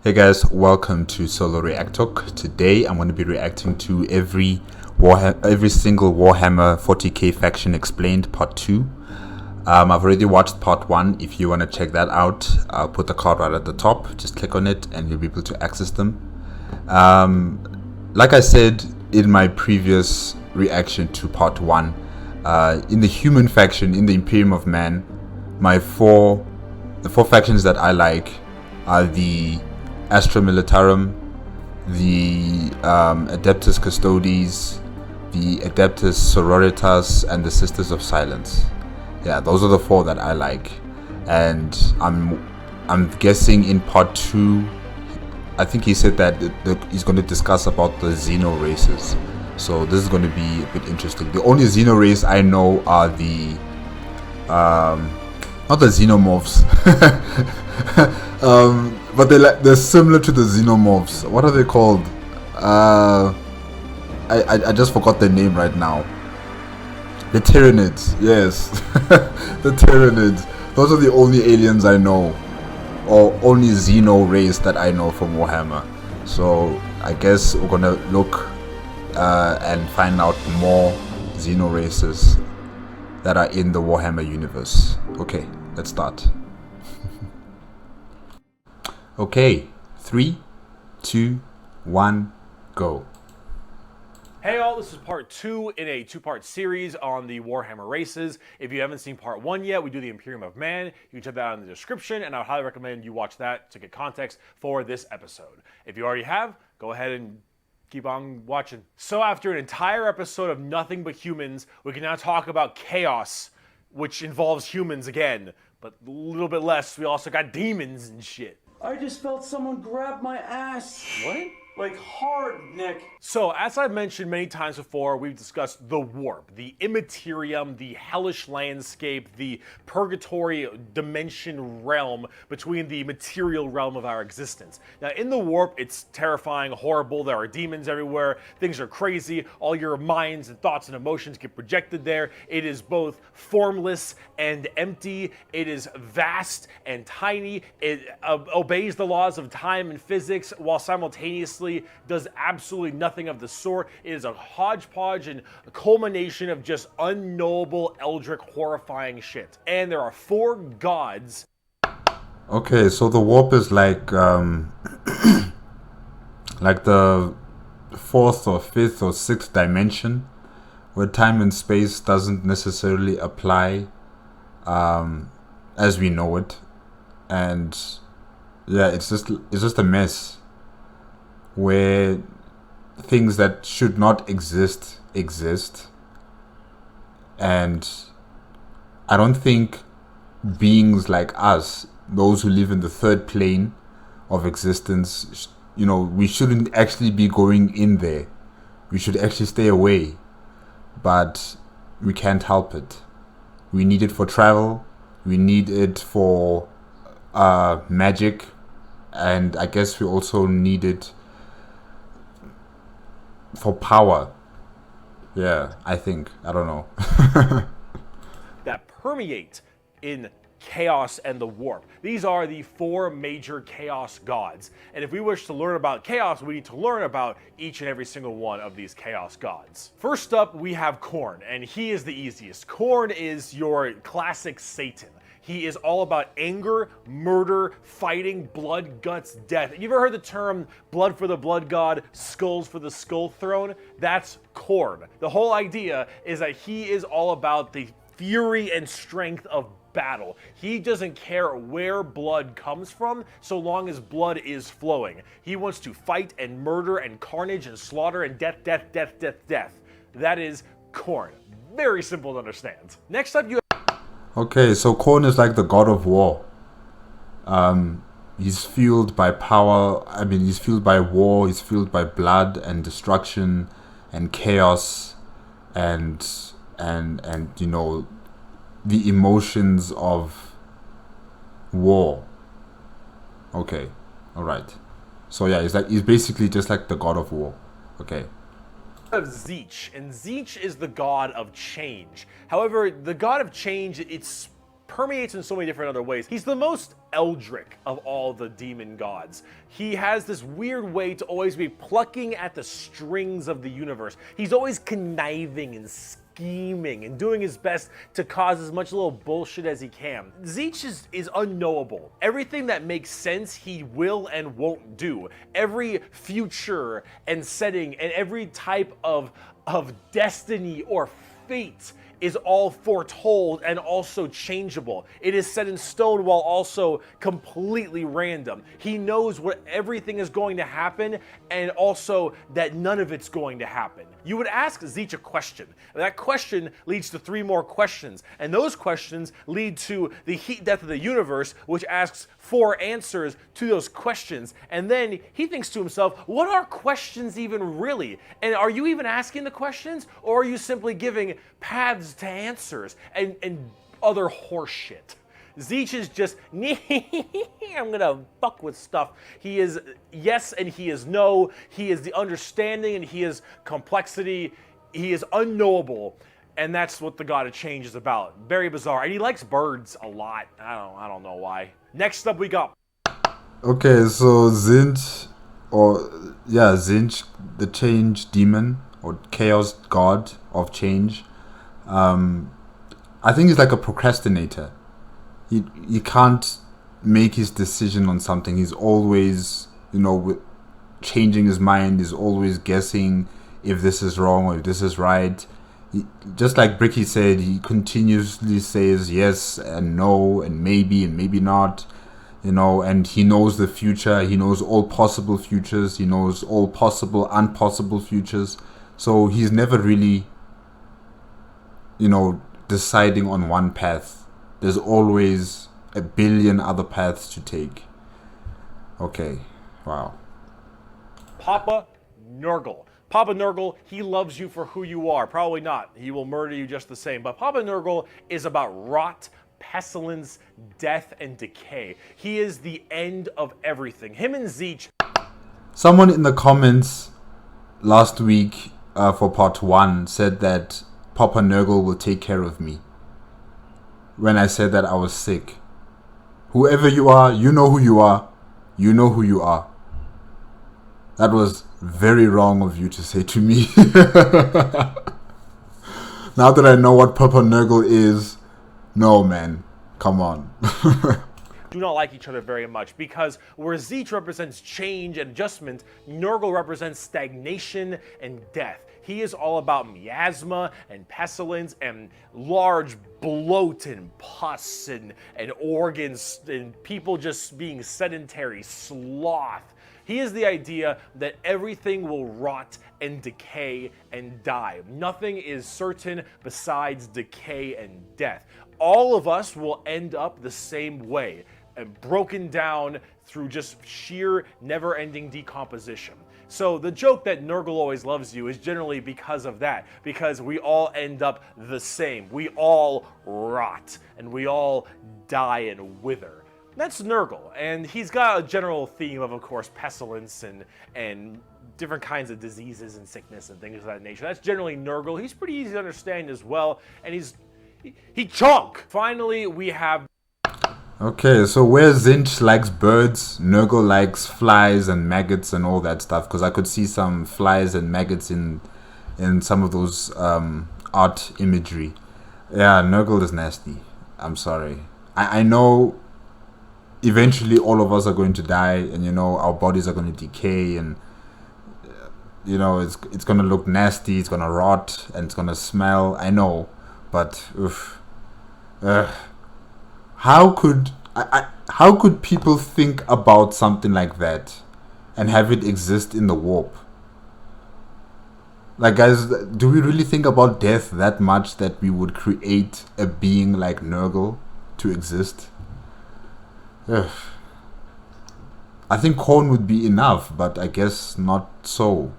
Hey guys, welcome to Solo ReacTalk. Today I'm going to be reacting to every single Warhammer 40K faction explained part 2. I've already watched part 1. If you want to check that out, I'll put the card right at the top. Just click on it and you'll be able to access them. Like I said in my previous reaction to part 1, in the human faction, in the Imperium of Man, the four factions that I like are the Astra Militarum, the Adeptus Custodes, the Adeptus Sororitas, and the Sisters of Silence. Yeah, those are the 4 that I like. And I'm guessing in part 2, I think he said that he's going to discuss about the Xeno races. So this is going to be a bit interesting. The only Xeno race I know are the not the Xenomorphs. But they're similar to the Xenomorphs. What are they called? I just forgot their name right now. The Tyranids, yes. The Tyranids. Those are the only aliens I know, or only Xeno race that I know from Warhammer. So I guess we're gonna look and find out more Xeno races that are in the Warhammer universe. Okay, let's start. Okay, 3, 2, 1, go. Hey all, this is part 2 in a 2-part series on the Warhammer races. If you haven't seen part 1 yet, we do the Imperium of Man. You can check that out in the description, and I would highly recommend you watch that to get context for this episode. If you already have, go ahead and keep on watching. So after an entire episode of nothing but humans, we can now talk about chaos, which involves humans again, but a little bit less. We also got demons and shit. I just felt someone grab my ass. What? Like hard, Nick. So, as I've mentioned many times before, we've discussed the warp, the immaterium, the hellish landscape, the purgatory dimension realm between the material realm of our existence. Now, in the warp, it's terrifying, horrible, there are demons everywhere, things are crazy, all your minds and thoughts and emotions get projected there. It is both formless and empty, it is vast and tiny, it obeys the laws of time and physics while simultaneously does absolutely nothing of the sort. It is a hodgepodge and a culmination of just unknowable, eldritch, horrifying shit. And there are 4 gods. Okay, so the warp is like like the 4th or 5th or 6th dimension, where time and space doesn't necessarily apply as we know it, and yeah, it's just a mess where things that should not exist, and I don't think beings like us, those who live in the 3rd plane of existence, we shouldn't actually be going in there. We should actually stay away, but we can't help it. We need it for travel, we need it for magic, and I guess we also need it for power. Yeah, I think. I don't know. That permeate in chaos and the warp. These are the 4 major chaos gods. And if we wish to learn about chaos, we need to learn about each and every single one of these chaos gods. First up, we have Khorne, and he is the easiest. Khorne is your classic Satan. He is all about anger, murder, fighting, blood, guts, death. You ever heard the term blood for the blood god, skulls for the skull throne? That's Khorne. The whole idea is that he is all about the fury and strength of battle. He doesn't care where blood comes from, so long as blood is flowing. He wants to fight and murder and carnage and slaughter and death, death, death, death, death. That is Khorne. Very simple to understand. Next up, you Okay, so Khorne is like the god of war. He's fueled by power. I mean, he's fueled by war. He's fueled by blood and destruction and chaos, and the emotions of war. Okay, all right. So yeah, he's basically just like the god of war. Okay. of Tzeentch, and Tzeentch is the god of change. However, the god of change, it's permeates in so many different other ways. He's the most eldritch of all the demon gods. He has this weird way to always be plucking at the strings of the universe. He's always conniving and scheming and doing his best to cause as much little bullshit as he can. Tzeentch is unknowable. Everything that makes sense, he will and won't do. Every future and setting and every type of destiny or fate is all foretold and also changeable. It is set in stone while also completely random. He knows what everything is going to happen and also that none of it's going to happen. You would ask Tzeentch a question, and that question leads to 3 more questions, and those questions lead to the heat death of the universe, which asks 4 answers to those questions, and then he thinks to himself, what are questions even really? And are you even asking the questions, or are you simply giving paths to answers and other horseshit? Tzeentch is just, I'm gonna fuck with stuff. He is yes and he is no. He is the understanding and he is complexity. He is unknowable. And that's what the God of Change is about. Very bizarre. And he likes birds a lot. I don't know why. Next up we got... Okay, so Tzeentch, the change demon, or chaos god of change. I think he's like a procrastinator. He can't make his decision on something. He's always, changing his mind. He's always guessing if this is wrong or if this is right. Just like Bricky said, he continuously says yes and no and maybe not, and he knows the future. He knows all possible futures. He knows all possible, unpossible futures. So he's never really, deciding on one path. There's always a billion other paths to take. Okay, wow. Papa Nurgle. Papa Nurgle, he loves you for who you are. Probably not. He will murder you just the same. But Papa Nurgle is about rot, pestilence, death, and decay. He is the end of everything. Him and Tzeentch. Someone in the comments last week for part 1 said that Papa Nurgle will take care of me. When I said that I was sick. Whoever you are, you know who you are. You know who you are. That was very wrong of you to say to me. Now that I know what Papa Nurgle is, no man, come on. Do not like each other very much, because where Tzeentch represents change and adjustment, Nurgle represents stagnation and death. He is all about miasma and pestilence and large bloat and pus and organs and people just being sedentary, sloth. He is the idea that everything will rot and decay and die. Nothing is certain besides decay and death. All of us will end up the same way, and broken down through just sheer never-ending decomposition. So the joke that Nurgle always loves you is generally because of that, because we all end up the same. We all rot, and we all die and wither. That's Nurgle, and he's got a general theme of course, pestilence and different kinds of diseases and sickness and things of that nature. That's generally Nurgle. He's pretty easy to understand as well, and he chunk. Finally, we have... Okay, so where Tzeentch likes birds, Nurgle likes flies and maggots and all that stuff, because I could see some flies and maggots in some of those art imagery. Yeah, Nurgle is nasty. I'm sorry. I know eventually all of us are going to die, and our bodies are going to decay, and it's going to look nasty, it's going to rot, and it's going to smell. I know, but how could people think about something like that and have it exist in the warp? Like, guys, do we really think about death that much that we would create a being like Nurgle to exist? Ugh. I think Khorne would be enough, but I guess not so.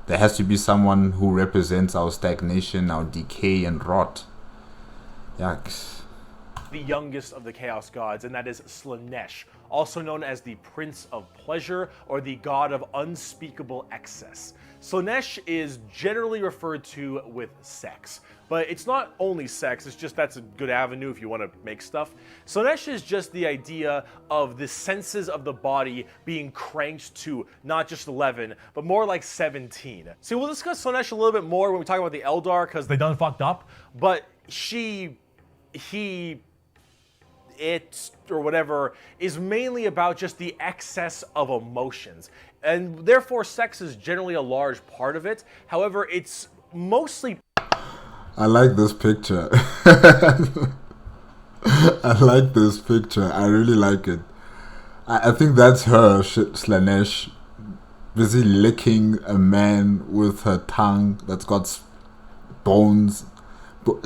There has to be someone who represents our stagnation, our decay and rot. Yikes. the youngest of the Chaos Gods, and that is Slaanesh, also known as the Prince of Pleasure or the God of Unspeakable Excess. Slaanesh is generally referred to with sex, but it's not only sex, it's just that's a good avenue if you want to make stuff. Slaanesh is just the idea of the senses of the body being cranked to not just 11, but more like 17. See, we'll discuss Slaanesh a little bit more when we talk about the Eldar, because they done fucked up, but it, or whatever, is mainly about just the excess of emotions. And therefore, sex is generally a large part of it. However, it's mostly... I like this picture. I like this picture. I really like it. I think that's her, Slaanesh, busy licking a man with her tongue that's got bones,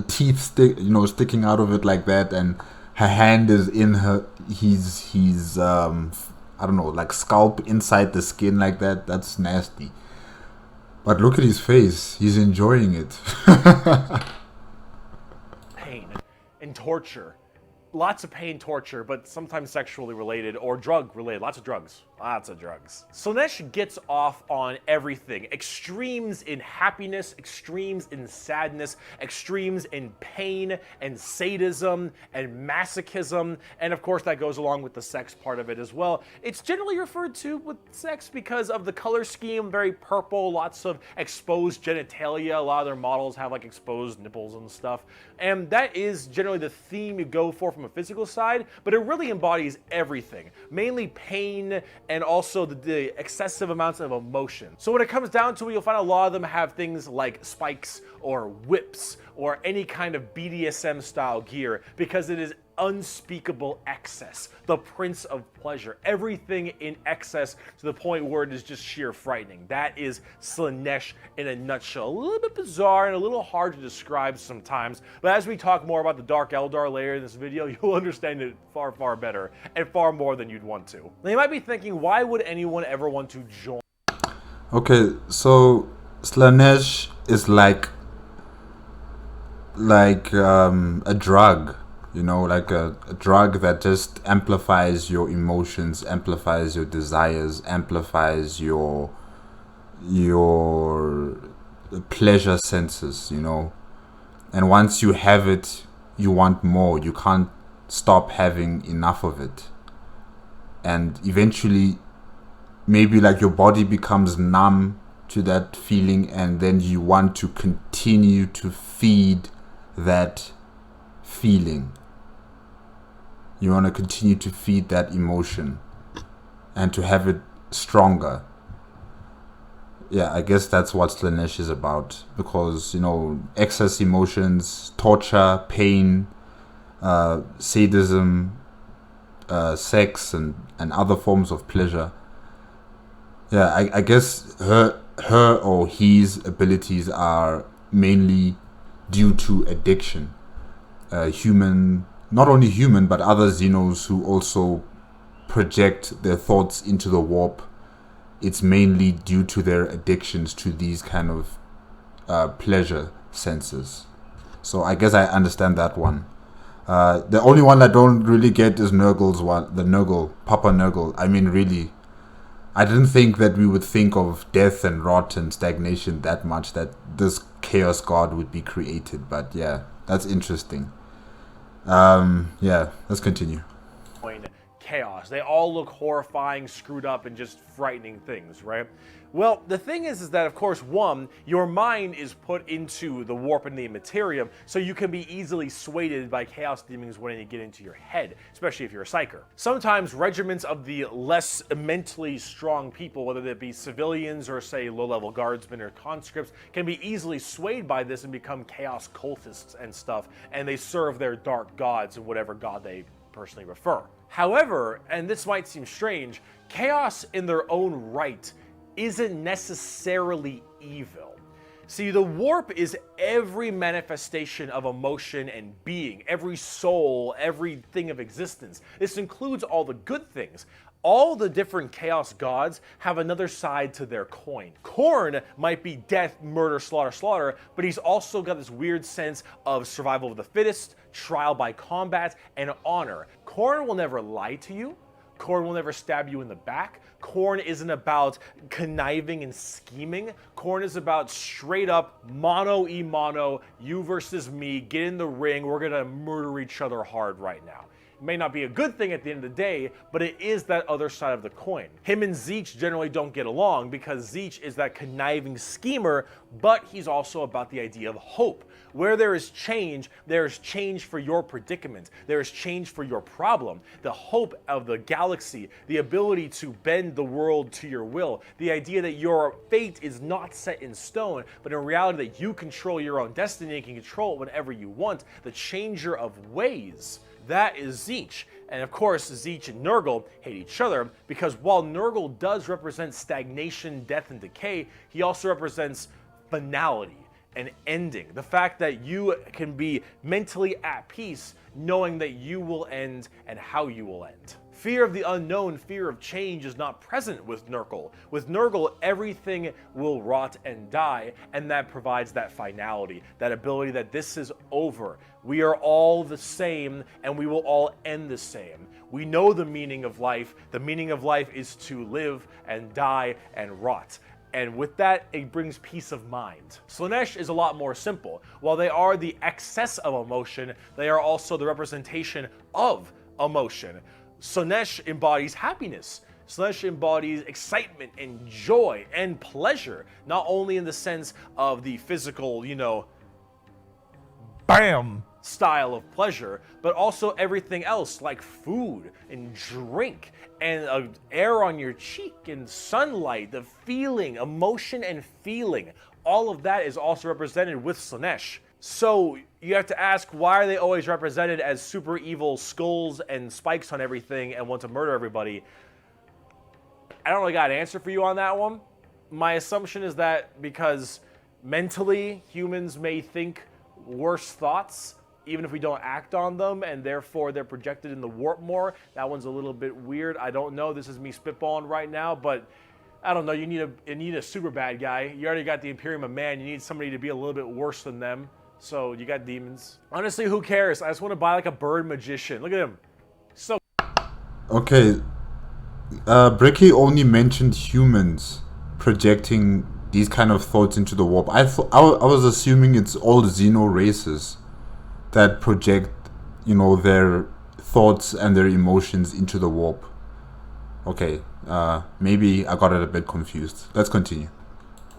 teeth sticking out of it like that, and her hand is in his I don't know, like scalp inside the skin like that. That's nasty. But look at his face. He's enjoying it. Pain and torture. Lots of pain, torture, but sometimes sexually related or drug related. Lots of drugs. Lots of drugs. Slaanesh gets off on everything. Extremes in happiness, extremes in sadness, extremes in pain and sadism and masochism. And of course that goes along with the sex part of it as well. It's generally referred to with sex because of the color scheme, very purple, lots of exposed genitalia. A lot of their models have like exposed nipples and stuff. And that is generally the theme you go for from a physical side, but it really embodies everything, mainly pain and also the excessive amounts of emotion. So when it comes down to it, you'll find a lot of them have things like spikes or whips or any kind of BDSM style gear because it is unspeakable excess, the Prince of Pleasure, everything in excess to the point where it is just sheer frightening. That is Slaanesh in a nutshell. A little bit bizarre and a little hard to describe sometimes, but as we talk more about the Dark Eldar later in this video, you'll understand it far, far better and far more than you'd want to. Now you might be thinking, why would anyone ever want to join? Okay, so Slaanesh is like a drug. You know, like a drug that just amplifies your emotions, amplifies your desires, amplifies your pleasure senses, you know. And once you have it, you want more. You can't stop having enough of it. And eventually, maybe like your body becomes numb to that feeling, and then you want to continue to feed that feeling. You want to continue to feed that emotion and to have it stronger. Yeah, I guess that's what Slaanesh is about, because, you know, excess emotions, torture, pain, sadism, sex, and other forms of pleasure. Yeah, I guess her or his abilities are mainly due to addiction. Not only human, but other Xenos who also project their thoughts into the warp. It's mainly due to their addictions to these kind of pleasure senses. So I guess I understand that one. The only one I don't really get is Nurgle's one, the Nurgle, Papa Nurgle. I mean, really, I didn't think that we would think of death and rot and stagnation that much, that this chaos god would be created. But yeah, that's interesting. Yeah, let's continue. Chaos. They all look horrifying, screwed up, and just frightening things, right? Well, the thing is that, of course, one, your mind is put into the warp and the materium, so you can be easily swayed by chaos demons when they get into your head, especially if you're a psyker. Sometimes regiments of the less mentally strong people, whether they be civilians or, say, low-level guardsmen or conscripts, can be easily swayed by this and become chaos cultists and stuff, and they serve their dark gods and whatever god they personally prefer. However, and this might seem strange, chaos in their own right isn't necessarily evil. See, the warp is every manifestation of emotion and being, every soul, everything of existence. This includes all the good things. All the different chaos gods have another side to their coin. Khorne might be death, murder, slaughter, slaughter, but he's also got this weird sense of survival of the fittest, trial by combat, and honor. Khorne will never lie to you. Khorne will never stab you in the back. Khorne isn't about conniving and scheming. Khorne is about straight up mano-y-mano, you versus me, get in the ring, we're gonna murder each other hard right now. It may not be a good thing at the end of the day, but it is that other side of the coin. Him and Tzeentch generally don't get along because Tzeentch is that conniving schemer, but he's also about the idea of hope. Where there is change for your predicament. There is change for your problem. The hope of the galaxy, the ability to bend the world to your will, the idea that your fate is not set in stone, but in reality that you control your own destiny and can control it whenever you want, the changer of ways. That is Tzeentch. And of course, Tzeentch and Nurgle hate each other because while Nurgle does represent stagnation, death, and decay, he also represents finality. An ending. The fact that you can be mentally at peace knowing that you will end and how you will end. Fear of the unknown, fear of change is not present with Nurgle. With Nurgle, everything will rot and die, and that provides that finality, that ability that this is over. We are all the same, and we will all end the same. We know the meaning of life. The meaning of life is to live and die and rot. And with that, it brings peace of mind. Slaanesh is a lot more simple. While they are the excess of emotion, they are also the representation of emotion. Slaanesh embodies happiness. Slaanesh embodies excitement and joy and pleasure, not only in the sense of the physical, BAM! Style of pleasure, but also everything else like food and drink and air on your cheek and sunlight, the feeling, emotion and feeling. All of that is also represented with Slaanesh. So you have to ask, why are they always represented as super evil skulls and spikes on everything and want to murder everybody? I don't really got an answer for you on that one. My assumption is that because mentally humans may think worse thoughts, even if we don't act on them, and therefore they're projected in the warp more. That one's a little bit weird. I don't know. This is me spitballing right now, but I don't know. You need a super bad guy. You already got the Imperium of Man. You need somebody to be a little bit worse than them. So you got demons. Honestly, who cares? I just want to buy like a bird magician. Look at him. So. Okay. Bricky only mentioned humans projecting these kind of thoughts into the warp. I was assuming it's all Xeno races that project, their thoughts and their emotions into the warp. Okay, maybe I got it a bit confused. Let's continue.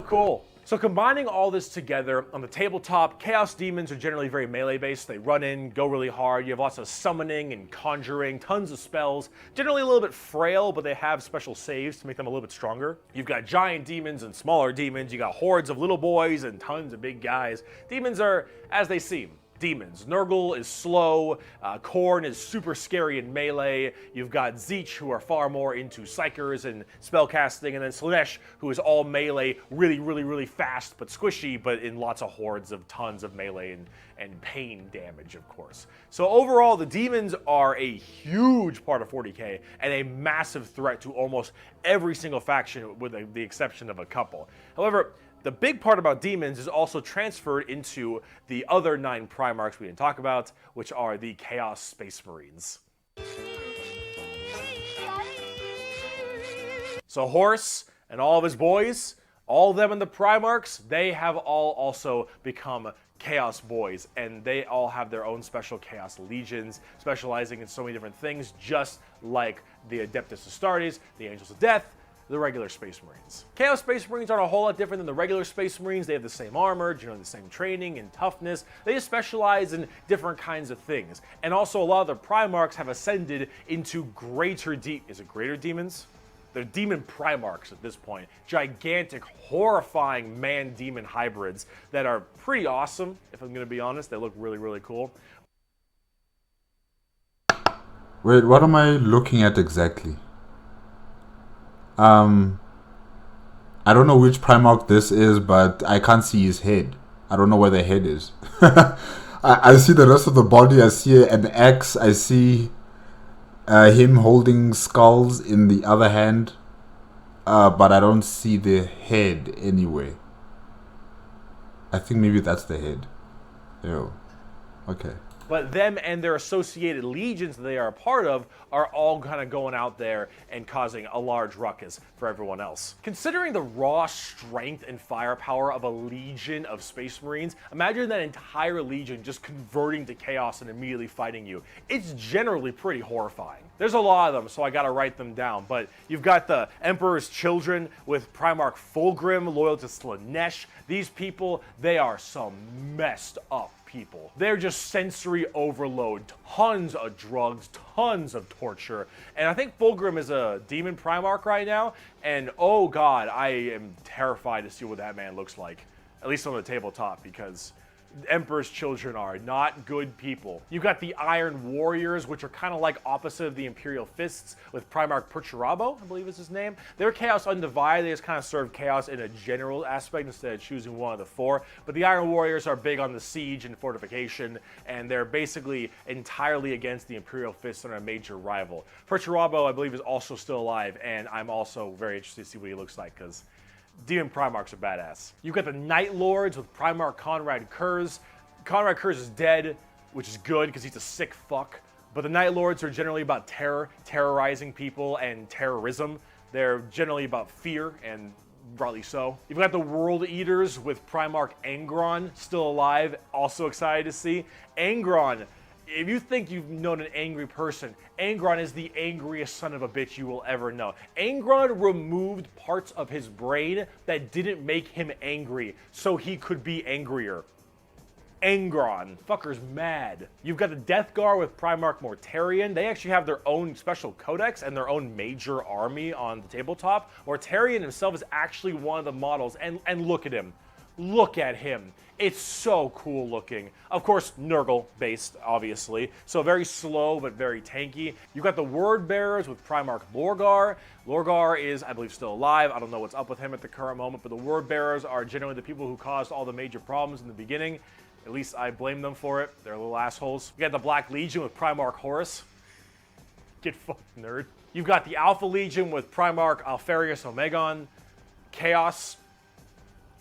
Cool. So combining all this together, on the tabletop, Chaos Demons are generally very melee based. They run in, go really hard. You have lots of summoning and conjuring, tons of spells. Generally a little bit frail, but they have special saves to make them a little bit stronger. You've got giant demons and smaller demons. You got hordes of little boys and tons of big guys. Demons are as they seem. Demons. Nurgle is slow, Khorne is super scary in melee, you've got Tzeentch who are far more into psychers and spellcasting, and then Slaanesh who is all melee, really, really, really fast but squishy, but in lots of hordes of tons of melee and pain damage, of course. So overall, the demons are a huge part of 40K and a massive threat to almost every single faction with the exception of a couple. However, the big part about demons is also transferred into the other 9 Primarchs we didn't talk about, which are the Chaos Space Marines. So Horse and all of his boys, all of them in the Primarchs, they have all also become Chaos Boys, and they all have their own special Chaos Legions, specializing in so many different things, just like the Adeptus Astartes, the Angels of Death, the regular Space Marines. Chaos Space Marines aren't a whole lot different than the regular Space Marines. They have the same armor, generally the same training and toughness. They just specialize in different kinds of things. And also a lot of the Primarchs have ascended into greater greater demons? They're demon Primarchs at this point. Gigantic, horrifying man-demon hybrids that are pretty awesome, if I'm going to be honest. They look really, really cool. Wait, what am I looking at exactly? I don't know which Primarch this is, but I can't see his head. I don't know where the head is. I see the rest of the body. I see an axe. I see him holding skulls in the other hand. But I don't see the head anyway. I think maybe that's the head. Yo. Okay. but them and their associated legions that they are a part of are all kind of going out there and causing a large ruckus for everyone else. Considering the raw strength and firepower of a legion of Space Marines, imagine that entire legion just converting to chaos and immediately fighting you. It's generally pretty horrifying. There's a lot of them, so I gotta write them down, but you've got the Emperor's Children with Primarch Fulgrim, loyal to Slanesh. These people, they are some messed up people. They're just sensory overload, tons of drugs, tons of torture. And I think Fulgrim is a demon Primarch right now, and oh god, I am terrified to see what that man looks like. At least on the tabletop, because Emperor's Children are not good people. You've got the Iron Warriors, which are kind of like opposite of the Imperial Fists, with Primarch Perturabo, I believe is his name. They're Chaos Undivided. They just kind of serve Chaos in a general aspect instead of choosing one of the four. But the Iron Warriors are big on the siege and fortification, and they're basically entirely against the Imperial Fists and are a major rival. Perturabo, I believe, is also still alive, and I'm also very interested to see what he looks like, because Demon Primarchs are badass. You've got the Night Lords with Primarch Conrad Kurz. Conrad Kurz is dead, which is good because he's a sick fuck. But the Night Lords are generally about terror, terrorizing people, and terrorism. They're generally about fear, and rightly so. You've got the World Eaters with Primarch Angron, still alive, also excited to see. Angron, if you think you've known an angry person, Angron is the angriest son of a bitch you will ever know. Angron removed parts of his brain that didn't make him angry, so he could be angrier. Angron. Fucker's mad. You've got the Death Guard with Primarch Mortarion. They actually have their own special codex and their own major army on the tabletop. Mortarion himself is actually one of the models, and look at him. Look at him. It's so cool looking. Of course, Nurgle based, obviously. So very slow, but very tanky. You've got the Word Bearers with Primarch Lorgar. Lorgar is, I believe, still alive. I don't know what's up with him at the current moment, but the Word Bearers are generally the people who caused all the major problems in the beginning. At least I blame them for it. They're little assholes. You got the Black Legion with Primarch Horus. Get fucked, nerd. You've got the Alpha Legion with Primarch Alfarius Omegon. Chaos,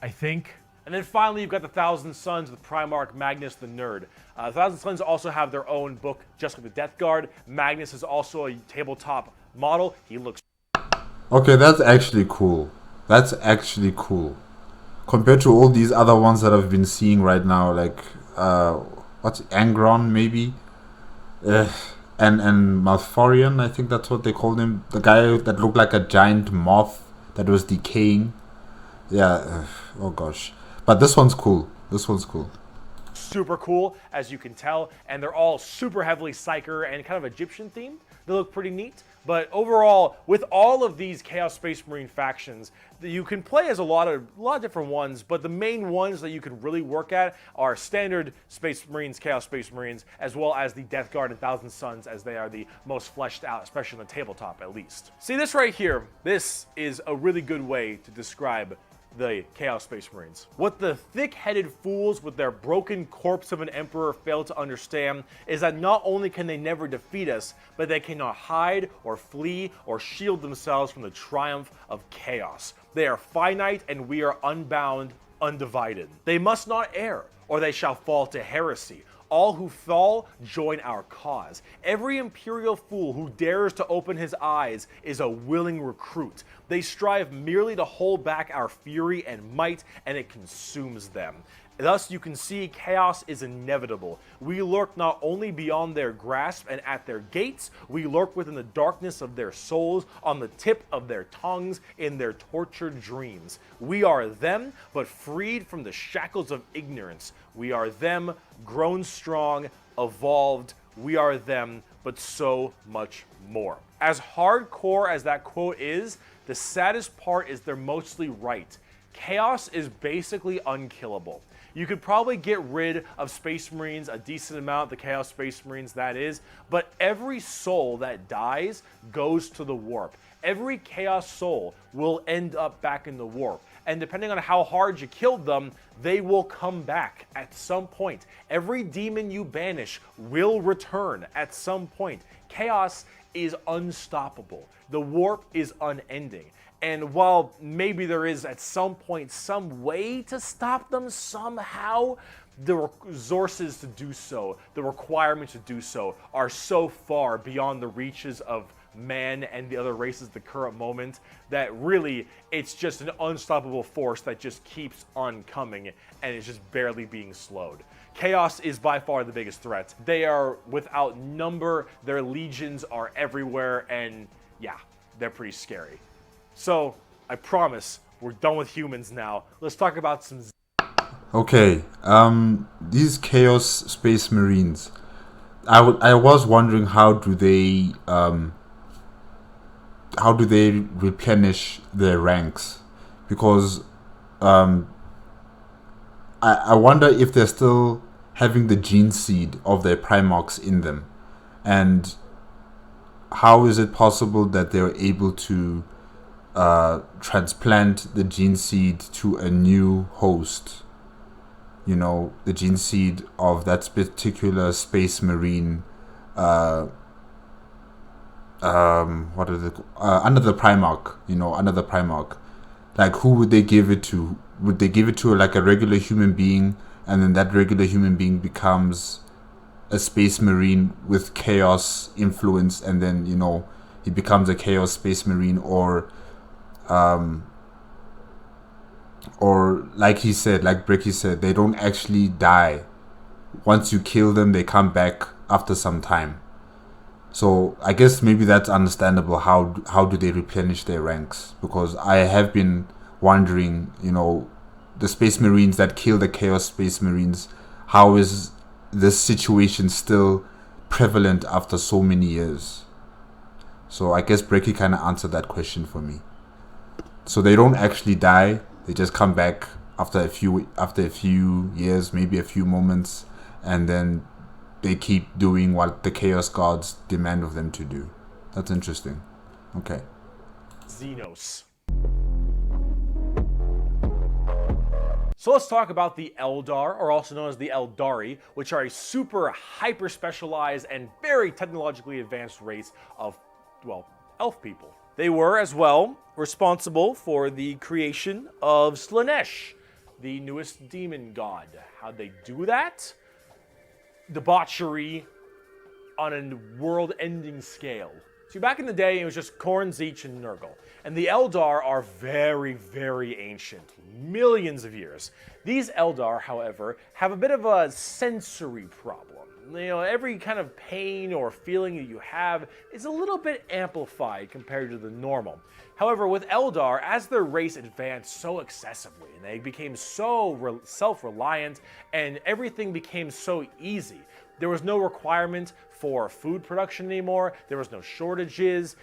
I think. And then finally, you've got the Thousand Sons with Primarch Magnus the Nerd. Thousand Sons also have their own book, just like the Death Guard. Magnus is also a tabletop model. He looks... Okay, that's actually cool. That's actually cool. Compared to all these other ones that I've been seeing right now, like, what's Angron, maybe? And Malfurion, I think that's what they called him. The guy that looked like a giant moth that was decaying. Yeah, oh gosh. But this one's cool. This one's cool. Super cool, as you can tell, and they're all super heavily Psyker and kind of Egyptian themed. They look pretty neat, but overall, with all of these Chaos Space Marine factions, you can play as a lot of different ones, but the main ones that you can really work at are standard Space Marines, Chaos Space Marines, as well as the Death Guard and Thousand Sons, as they are the most fleshed out, especially on the tabletop at least. See this right here? This is a really good way to describe the Chaos Space Marines. What the thick-headed fools with their broken corpse of an emperor fail to understand is that not only can they never defeat us, but they cannot hide or flee or shield themselves from the triumph of chaos. They are finite and we are unbound, undivided. They must not err, or they shall fall to heresy. All who fall join our cause. Every imperial fool who dares to open his eyes is a willing recruit. They strive merely to hold back our fury and might, and it consumes them. Thus, you can see chaos is inevitable. We lurk not only beyond their grasp and at their gates, we lurk within the darkness of their souls, on the tip of their tongues, in their tortured dreams. We are them, but freed from the shackles of ignorance. We are them, grown strong, evolved. We are them, but so much more. As hardcore as that quote is, the saddest part is they're mostly right. Chaos is basically unkillable. You could probably get rid of Space Marines, a decent amount, the Chaos Space Marines that is, but every soul that dies goes to the warp. Every Chaos soul will end up back in the warp. And depending on how hard you killed them, they will come back at some point. Every demon you banish will return at some point. Chaos is unstoppable. The warp is unending. And while maybe there is at some point some way to stop them somehow, the resources to do so, the requirements to do so, are so far beyond the reaches of man and the other races at the current moment that really it's just an unstoppable force that just keeps on coming and is just barely being slowed. Chaos is by far the biggest threat. They are without number, their legions are everywhere, and yeah, they're pretty scary. So, I promise, we're done with humans now. Let's talk about some... Okay, these Chaos Space Marines, I was wondering how do they replenish their ranks, because I wonder if they're still having the gene seed of their Primarchs in them, and how is it possible that they're able to transplant the gene seed to a new host? You know, the gene seed of that particular Space Marine, under the Primarch, under the Primarch. Like, who would they give it to? Would they give it to like a regular human being, and then that regular human being becomes a Space Marine with Chaos influence, and then, he becomes a Chaos Space Marine, or like he said, like Bricky said, they don't actually die. Once you kill them, they come back after some time. So I guess maybe that's understandable. How do they replenish their ranks? Because I have been wondering, the Space Marines that kill the Chaos Space Marines, how is this situation still prevalent after so many years? So I guess Bricky kind of answered that question for me. So they don't actually die. They just come back after a few years, maybe a few moments, and then they keep doing what the Chaos Gods demand of them to do. That's interesting. Okay. Xenos. So let's talk about the Eldar, or also known as the Eldari, which are a super hyper-specialized and very technologically advanced race of, elf people. They were, as well, responsible for the creation of Slaanesh, the newest demon god. How'd they do that? Debauchery on a world-ending scale. See, back in the day, it was just Khorne, Tzeentch, and Nurgle. And the Eldar are very, very ancient. Millions of years. These Eldar, however, have a bit of a sensory problem. Every kind of pain or feeling that you have is a little bit amplified compared to the normal. However, with Eldar, as their race advanced so excessively, and they became so self-reliant, and everything became so easy, there was no requirement for food production anymore, there was no shortages,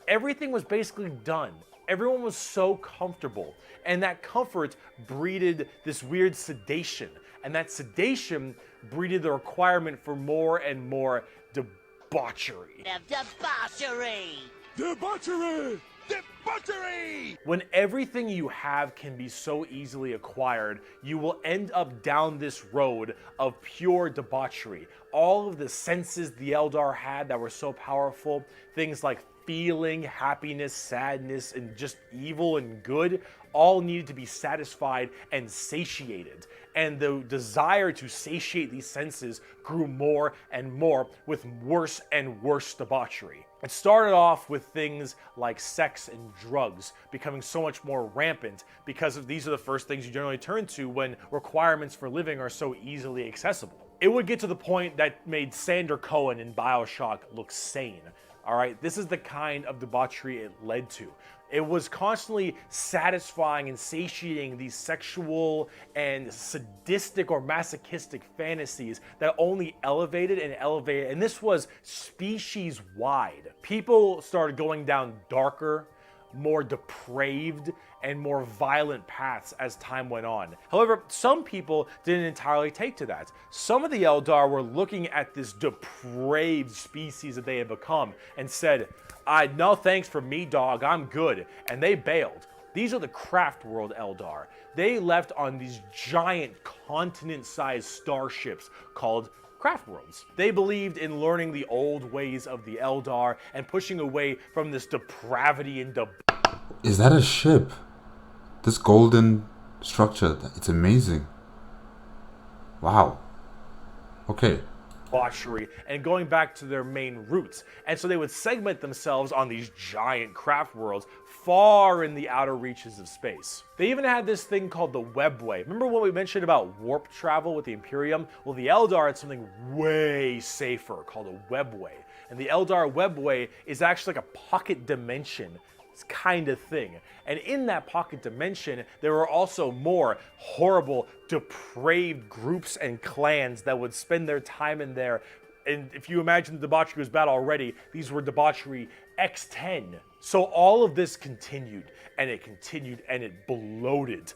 everything was basically done. Everyone was so comfortable, and that comfort breeded this weird sedation, and that sedation breeded the requirement for more and more debauchery. Debauchery! Debauchery! Debauchery! When everything you have can be so easily acquired, you will end up down this road of pure debauchery. All of the senses the Eldar had that were so powerful, things like feeling, happiness, sadness, and just evil and good, all needed to be satisfied and satiated. And the desire to satiate these senses grew more and more with worse and worse debauchery. It started off with things like sex and drugs becoming so much more rampant because these are the first things you generally turn to when requirements for living are so easily accessible. It would get to the point that made Sander Cohen in BioShock look sane. All right, this is the kind of debauchery it led to. It was constantly satisfying and satiating these sexual and sadistic or masochistic fantasies that only elevated and elevated, and this was species-wide. People started going down darker, more depraved, and more violent paths as time went on. However, some people didn't entirely take to that. Some of the Eldar were looking at this depraved species that they had become and said, no thanks for me, dog, I'm good. And they bailed. These are the Craft World Eldar. They left on these giant continent-sized starships called Craft Worlds. They believed in learning the old ways of the Eldar and pushing away from this depravity and Is that a ship? This golden structure, it's amazing. Wow. Okay. Debauchery and going back to their main roots. And so they would segment themselves on these giant craft worlds far in the outer reaches of space. They even had this thing called the Webway. Remember what we mentioned about warp travel with the Imperium? Well, the Eldar had something way safer called a Webway. And the Eldar Webway is actually like a pocket dimension kind of thing. And in that pocket dimension, there were also more horrible, depraved groups and clans that would spend their time in there. And if you imagine the debauchery was bad already, these were debauchery X10. So all of this continued, and it bloated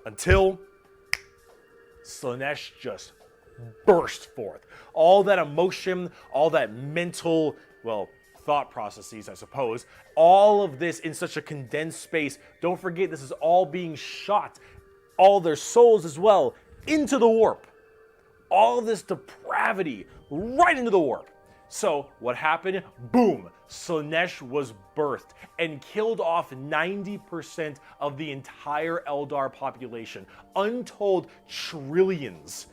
until Slaanesh just burst forth. All that emotion, all that mental, well, thought processes, I suppose, all of this in such a condensed space. Don't forget, this is all being shot, all their souls as well, into the warp. All this depravity right into the warp. So what happened? Boom! Slaanesh was birthed and killed off 90% of the entire Eldar population. Untold trillions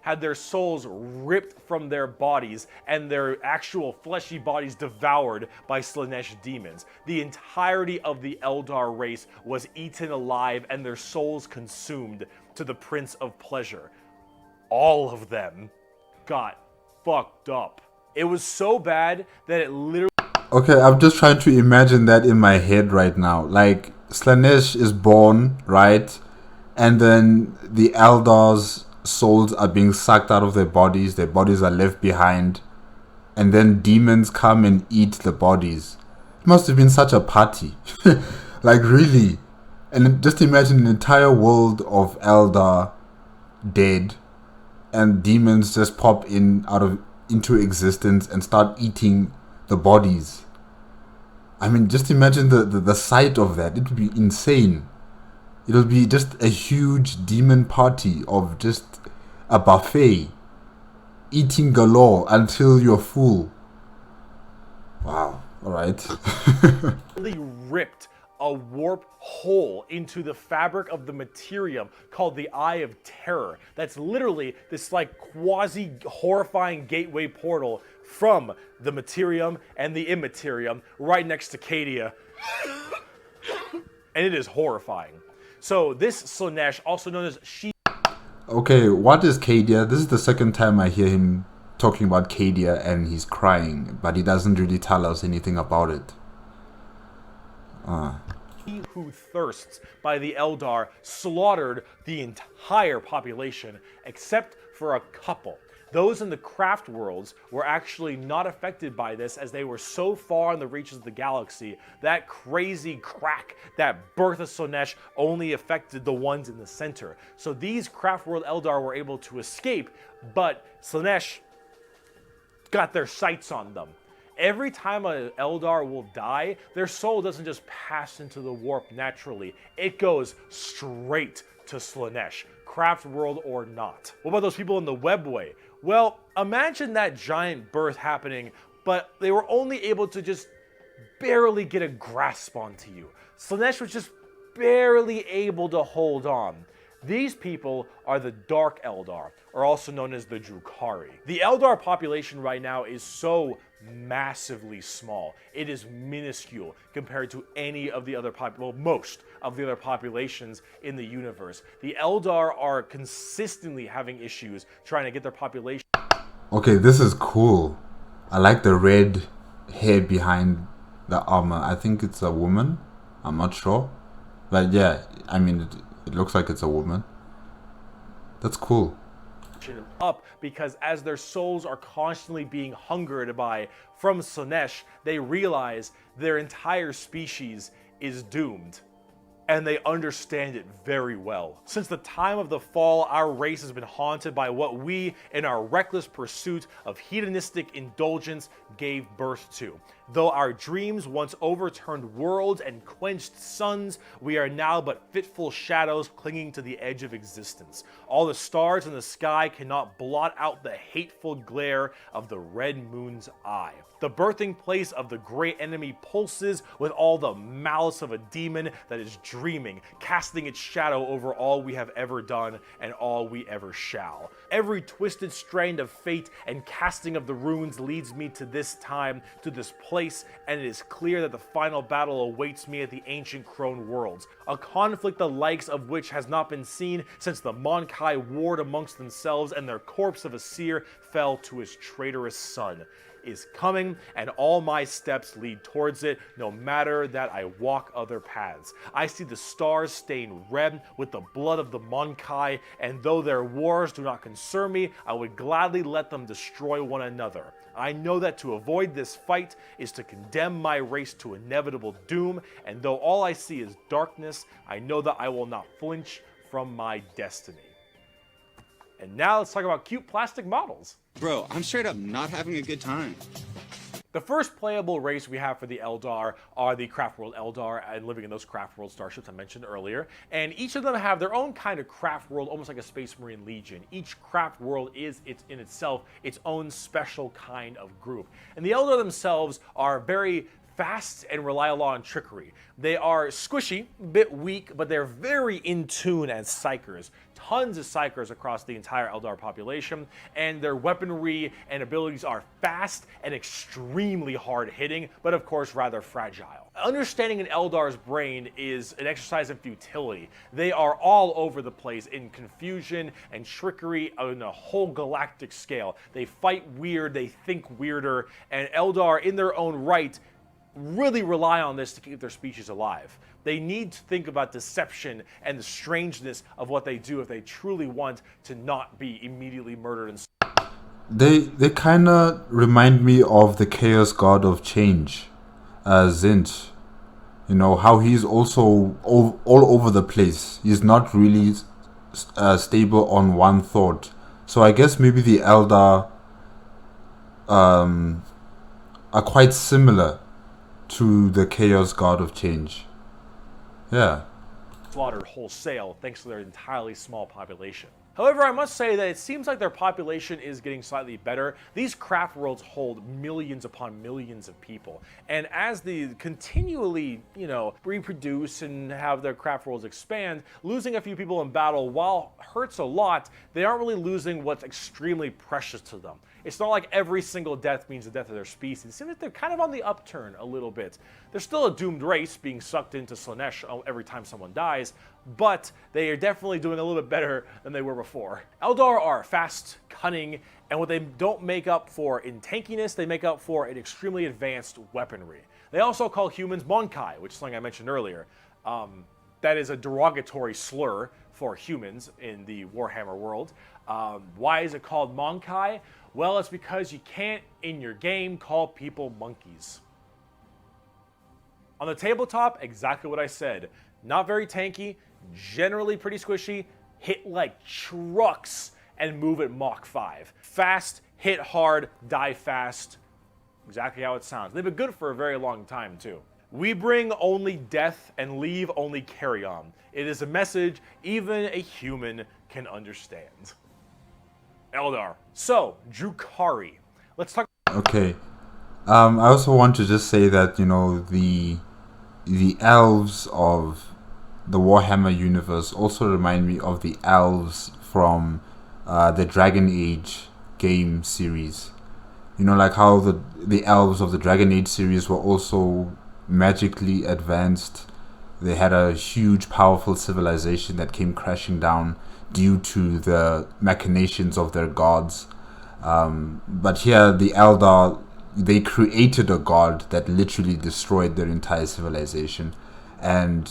had their souls ripped from their bodies and their actual fleshy bodies devoured by Slaanesh demons. The entirety of the Eldar race was eaten alive and their souls consumed to the Prince of Pleasure. All of them got fucked up. It was so bad that it literally... Okay, I'm just trying to imagine that in my head right now. Like, Slaanesh is born, right? And then the Eldar's souls are being sucked out of their bodies are left behind, and then demons come and eat the bodies. It must have been such a party. Like, really. And just imagine an entire world of Eldar dead, and demons just pop into existence and start eating the bodies. I mean, just imagine the sight of that. It would be insane. It'll be just a huge demon party of just a buffet. Eating galore until you're full. Wow. Alright. Really ripped a warp hole into the fabric of the materium called the Eye of Terror. That's literally this like quasi horrifying gateway portal from the materium and the immaterium right next to Cadia. And it is horrifying. So this Slaanesh, also known as She... Okay, what is Cadia? This is the second time I hear him talking about Cadia and he's crying, but he doesn't really tell us anything about it. He who thirsts by the Eldar slaughtered the entire population except for a couple. Those in the craft worlds were actually not affected by this as they were so far in the reaches of the galaxy. That crazy crack, that birth of Slaanesh only affected the ones in the center. So these craft world Eldar were able to escape, but Slaanesh got their sights on them. Every time an Eldar will die, their soul doesn't just pass into the warp naturally. It goes straight to Slaanesh, craft world or not. What about those people in the Webway? Well, imagine that giant birth happening, but they were only able to just barely get a grasp onto you. Slaanesh was just barely able to hold on. These people are the Dark Eldar, or also known as the Drukhari. The Eldar population right now is so massively small. It is minuscule compared to any of the other most of the other populations in the universe. The Eldar are consistently having issues trying to get their population. Okay, this is cool. I like the red hair behind the armor. I think it's a woman. I'm not sure. But yeah, I mean, it looks like it's a woman. That's cool. Up because as their souls are constantly being hungered by from Slaanesh, they realize their entire species is doomed. And they understand it very well. Since the time of the fall, our race has been haunted by what we, in our reckless pursuit of hedonistic indulgence, gave birth to. Though our dreams once overturned worlds and quenched suns, we are now but fitful shadows clinging to the edge of existence. All the stars in the sky cannot blot out the hateful glare of the red moon's eye. The birthing place of the great enemy pulses with all the malice of a demon that is dreaming, casting its shadow over all we have ever done and all we ever shall. Every twisted strand of fate and casting of the runes leads me to this time, to this place, and it is clear that the final battle awaits me at the ancient Crone worlds, a conflict the likes of which has not been seen since the Monkai warred amongst themselves and their corpse of a seer fell to his traitorous son. Is coming, and all my steps lead towards it, no matter that I walk other paths. I see the stars stained red with the blood of the Monkai, and though their wars do not concern me, I would gladly let them destroy one another. I know that to avoid this fight is to condemn my race to inevitable doom, and though all I see is darkness, I know that I will not flinch from my destiny. And now let's talk about cute plastic models. Bro, I'm straight up not having a good time. The first playable race we have for the Eldar are the Craft World Eldar and living in those Craft World starships I mentioned earlier. And each of them have their own kind of Craft World, almost like a Space Marine Legion. Each Craft World is in itself its own special kind of group. And the Eldar themselves are very fast and rely a lot on trickery. They are squishy, a bit weak, but they're very in tune as psychers. Tons of psychers across the entire Eldar population, and their weaponry and abilities are fast and extremely hard-hitting, but of course rather fragile. Understanding an Eldar's brain is an exercise in futility. They are all over the place in confusion and trickery on a whole galactic scale. They fight weird, they think weirder, and Eldar in their own right really rely on this to keep their species alive. They need to think about deception and the strangeness of what they do if they truly want to not be immediately murdered and They kind of remind me of the Chaos God of Change, Zint. You know, how he's also all over the place. He's not really stable on one thought. So I guess maybe the Eldar are quite similar to the Chaos God of Change. Yeah. slaughtered wholesale thanks to their entirely small population. However, I must say that it seems like their population is getting slightly better. These craft worlds hold millions upon millions of people. And as they continually, reproduce and have their craft worlds expand, losing a few people in battle, while hurts a lot, they aren't really losing what's extremely precious to them. It's not like every single death means the death of their species. It seems like they're kind of on the upturn a little bit. They're still a doomed race being sucked into Slaanesh every time someone dies, but they are definitely doing a little bit better than they were before. Eldar are fast, cunning, and what they don't make up for in tankiness, they make up for in extremely advanced weaponry. They also call humans Monkai, which is something I mentioned earlier. That is a derogatory slur for humans in the Warhammer world. Why is it called Monkai? Well, it's because you can't, in your game, call people monkeys. On the tabletop, exactly what I said. Not very tanky, generally pretty squishy, hit like trucks, and move at Mach 5. Fast, hit hard, die fast. Exactly how it sounds. They've been good for a very long time, too. We bring only death and leave only carry-on. It is a message even a human can understand. Eldar. So, Drukhari. Let's talk. Okay. I also want to just say that, the elves of the Warhammer universe also remind me of the elves from the Dragon Age game series. Like how the elves of the Dragon Age series were also magically advanced. They had a huge, powerful civilization that came crashing down due to the machinations of their gods. But here, the Eldar, they created a god that literally destroyed their entire civilization. And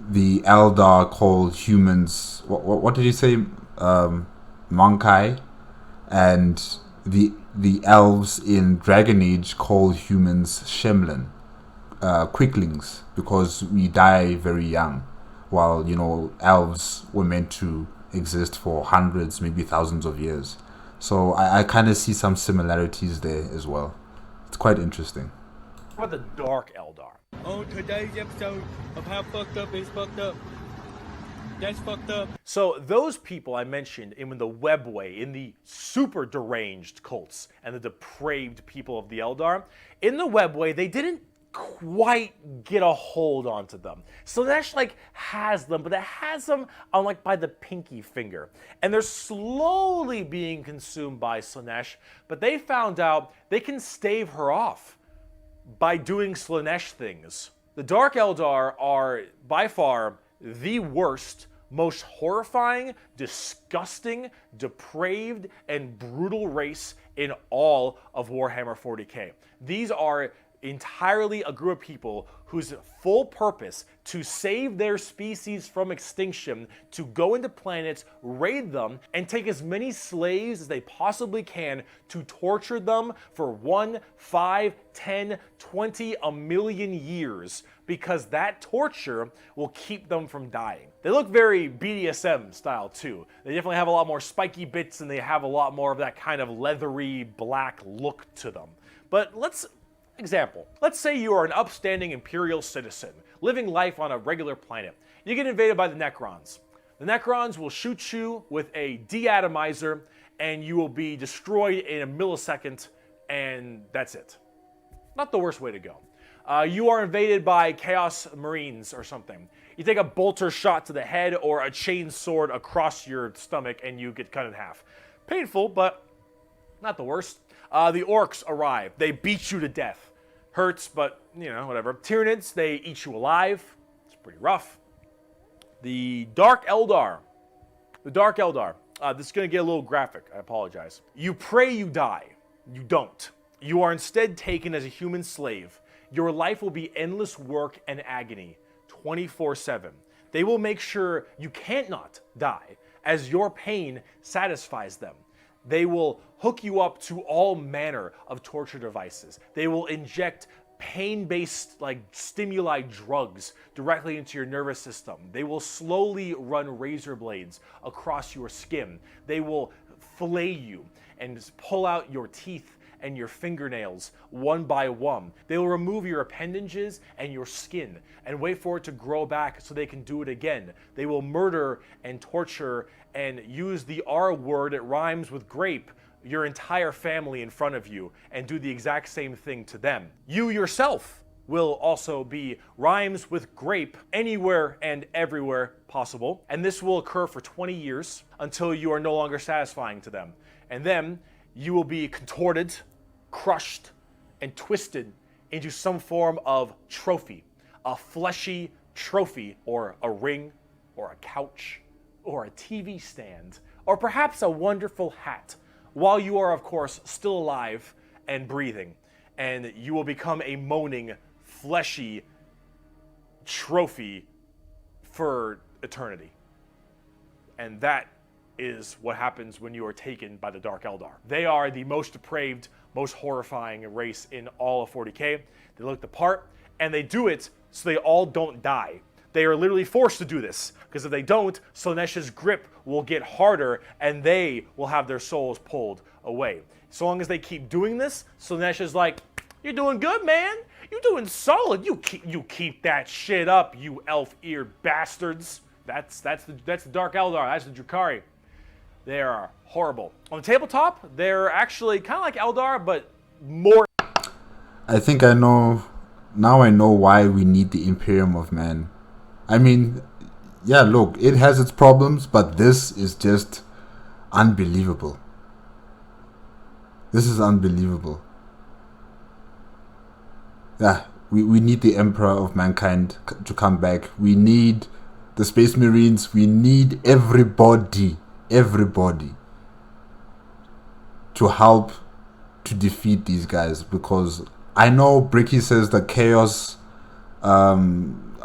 the Eldar call humans, what did you say? Monkai. And the elves in Dragon Age call humans Shemlin, quicklings, because we die very young, while elves were meant to exist for hundreds, maybe thousands of years. So I kind of see some similarities there as well. It's quite interesting. What about the Dark Eldar? On today's episode of How Fucked Up is Fucked Up. That's fucked up. So those people I mentioned in the webway, in the super deranged cults and the depraved people of the Eldar, in the webway, they didn't quite get a hold onto them. Slaanesh like has them, but it has them on like by the pinky finger. And they're slowly being consumed by Slaanesh, but they found out they can stave her off by doing Slaanesh things. The Dark Eldar are by far the worst, most horrifying, disgusting, depraved, and brutal race in all of Warhammer 40K. These are entirely a group of people whose full purpose to save their species from extinction, to go into planets, raid them, and take as many slaves as they possibly can to torture them for 1, 5, 10, 20, a million years, because that torture will keep them from dying. They look very BDSM style too. They definitely have a lot more spiky bits and they have a lot more of that kind of leathery black look to them. But let's say you are an upstanding Imperial citizen, living life on a regular planet. You get invaded by the Necrons. The Necrons will shoot you with a deatomizer, and you will be destroyed in a millisecond, and that's it. Not the worst way to go. You are invaded by Chaos Marines or something. You take a bolter shot to the head or a chain sword across your stomach, and you get cut in half. Painful, but not the worst. The Orks arrive. They beat you to death. Hurts, but, you know, whatever. Tyranids, they eat you alive. It's pretty rough. The Dark Eldar. This is going to get a little graphic. I apologize. You pray you die. You don't. You are instead taken as a human slave. Your life will be endless work and agony, 24/7. They will make sure you can't not die, as your pain satisfies them. They will hook you up to all manner of torture devices. They will inject pain-based like stimuli drugs directly into your nervous system. They will slowly run razor blades across your skin. They will fillet you and pull out your teeth and your fingernails one by one. They will remove your appendages and your skin and wait for it to grow back so they can do it again. They will murder and torture and use the R word, it rhymes with grape, your entire family in front of you and do the exact same thing to them. You yourself will also be rhymes with grape anywhere and everywhere possible. And this will occur for 20 years until you are no longer satisfying to them. And then you will be contorted, crushed, and twisted into some form of trophy, a fleshy trophy, or a ring, or a couch, or a TV stand, or perhaps a wonderful hat, while you are, of course, still alive and breathing, and you will become a moaning, fleshy trophy for eternity. And that is what happens when you are taken by the Dark Eldar. They are the most depraved, most horrifying race in all of 40K. They look the part, and they do it so they all don't die. They are literally forced to do this, because if they don't, Slaanesh's grip will get harder, and they will have their souls pulled away. So long as they keep doing this, Slaanesh is like, "You're doing good, man. You're doing solid. You keep that shit up, you elf-eared bastards." That's the Dark Eldar. That's the Drukhari. They are horrible. On the tabletop, they're actually kind of like Eldar, but more. I think I know. Now I know why we need the Imperium of Man. I mean, yeah, look, it has its problems, but this is just unbelievable. This is unbelievable. Yeah, we need the Emperor of Mankind to come back. We need the Space Marines. We need everybody to help to defeat these guys, because I know Bricky says that Chaos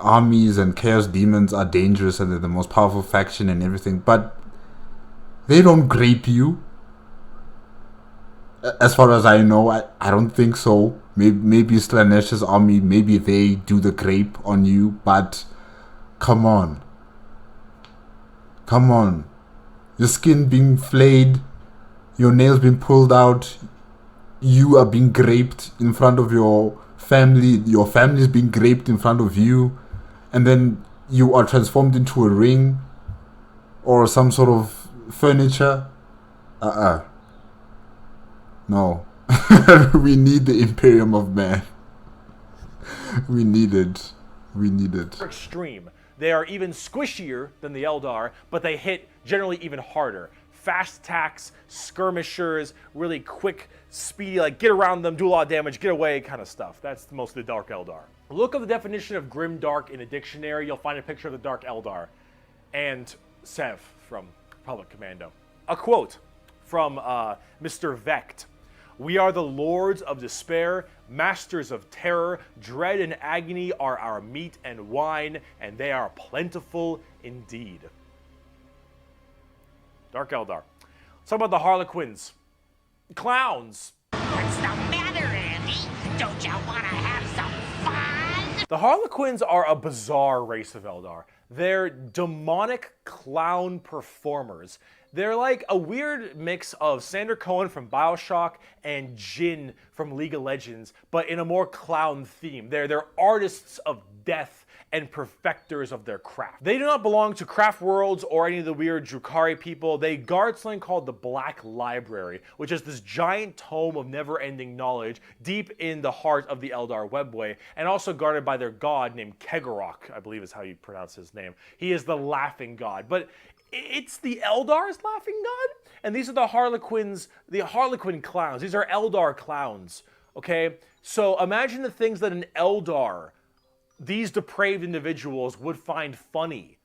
armies and Chaos demons are dangerous and they're the most powerful faction and everything, but they don't grape you. As far as I know, I don't think so. Maybe Slaanesh's army, maybe they do the grape on you, but come on. Your skin being flayed, your nails being pulled out, you are being graped in front of your family is being graped in front of you, and then you are transformed into a ring or some sort of furniture. No. We need the Imperium of Man. We need it. We need it. Extreme. They are even squishier than the Eldar, but they hit generally even harder. Fast attacks, skirmishers, really quick, speedy, like get around them, do a lot of damage, get away kind of stuff. That's most of the Dark Eldar. Look up the definition of grim dark in a dictionary. You'll find a picture of the Dark Eldar. And Sev from Public Commando. A quote from Mr. Vecht. We are the lords of despair, masters of terror. Dread and agony are our meat and wine, and they are plentiful indeed. Dark Eldar. Let's talk about the Harlequins. Clowns. What's the matter, Andy? Don't you want to have some fun? The Harlequins are a bizarre race of Eldar. They're demonic clown performers. They're like a weird mix of Sander Cohen from BioShock and Jin from League of Legends, but in a more clown theme. They're artists of death and perfecters of their craft. They do not belong to Craft Worlds or any of the weird Drukhari people. They guard something called the Black Library, which is this giant tome of never-ending knowledge deep in the heart of the Eldar webway, and also guarded by their god named Kegorok, I believe is how you pronounce his name. He is the laughing god, but it's the Eldar's laughing god, and these are the Harlequins, the Harlequin clowns. These are Eldar clowns, okay? So imagine the things that an Eldar, these depraved individuals, would find funny.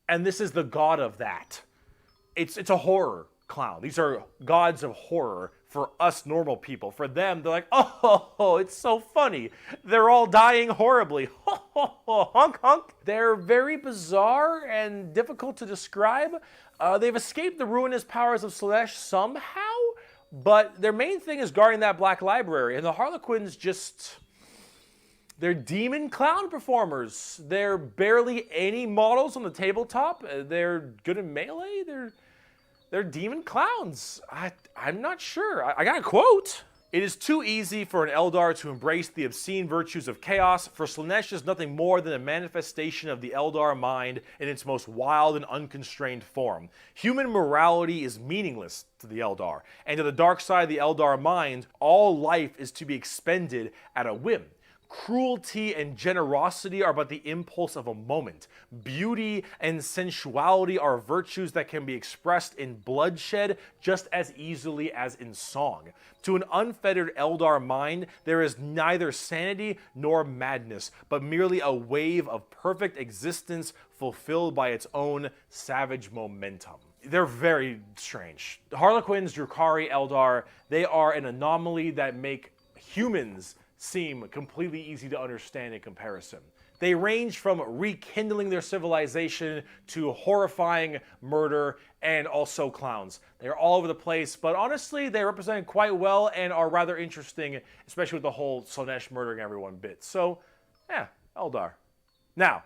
And this is the god of that. It's a horror clown. These are gods of horror for us normal people. For them, they're like, oh, it's so funny. They're all dying horribly. Honk, honk. They're very bizarre and difficult to describe. They've escaped the ruinous powers of Slaanesh somehow, but their main thing is guarding that Black Library. And the Harlequins just... they're demon clown performers. They're barely any models on the tabletop. They're good in melee. They're demon clowns. I'm not sure. I got a quote. It is too easy for an Eldar to embrace the obscene virtues of chaos, for Slaanesh is nothing more than a manifestation of the Eldar mind in its most wild and unconstrained form. Human morality is meaningless to the Eldar, and to the dark side of the Eldar mind, all life is to be expended at a whim. Cruelty and generosity are but the impulse of a moment. Beauty and sensuality are virtues that can be expressed in bloodshed just as easily as in song. To an unfettered Eldar mind, there is neither sanity nor madness, but merely a wave of perfect existence fulfilled by its own savage momentum. They're very strange. The Harlequins, Drukhari, Eldar, they are an anomaly that make humans seem completely easy to understand in comparison. They range from rekindling their civilization to horrifying murder and also clowns. They're all over the place, but honestly, they represent quite well and are rather interesting, especially with the whole Slaanesh murdering everyone bit. So, yeah, Eldar. Now,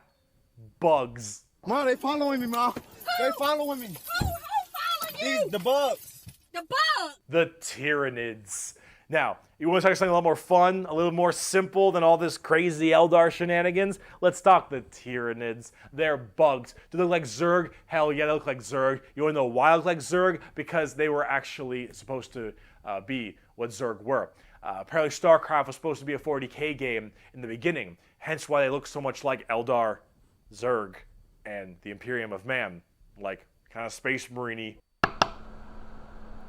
bugs. Ma, they following me, Ma. They following me. Who followed you? The bugs. The bug! The Tyranids. Now, you want to talk something a lot more fun, a little more simple than all this crazy Eldar shenanigans? Let's talk the Tyranids. They're bugs. Do they look like Zerg? Hell yeah, they look like Zerg. You want to know why they look like Zerg? Because they were actually supposed to be what Zerg were. Apparently StarCraft was supposed to be a 40K game in the beginning, hence why they look so much like Eldar, Zerg, and the Imperium of Man. Like, kind of Space Marine-y.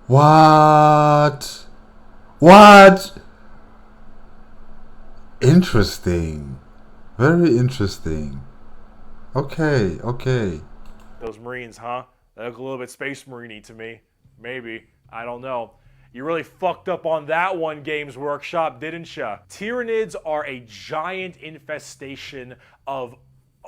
What? What? Interesting. Very interesting. Okay. Those Marines, huh? They look a little bit Space Marine-y to me. Maybe. I don't know. You really fucked up on that one, Games Workshop, didn't ya? Tyranids are a giant infestation of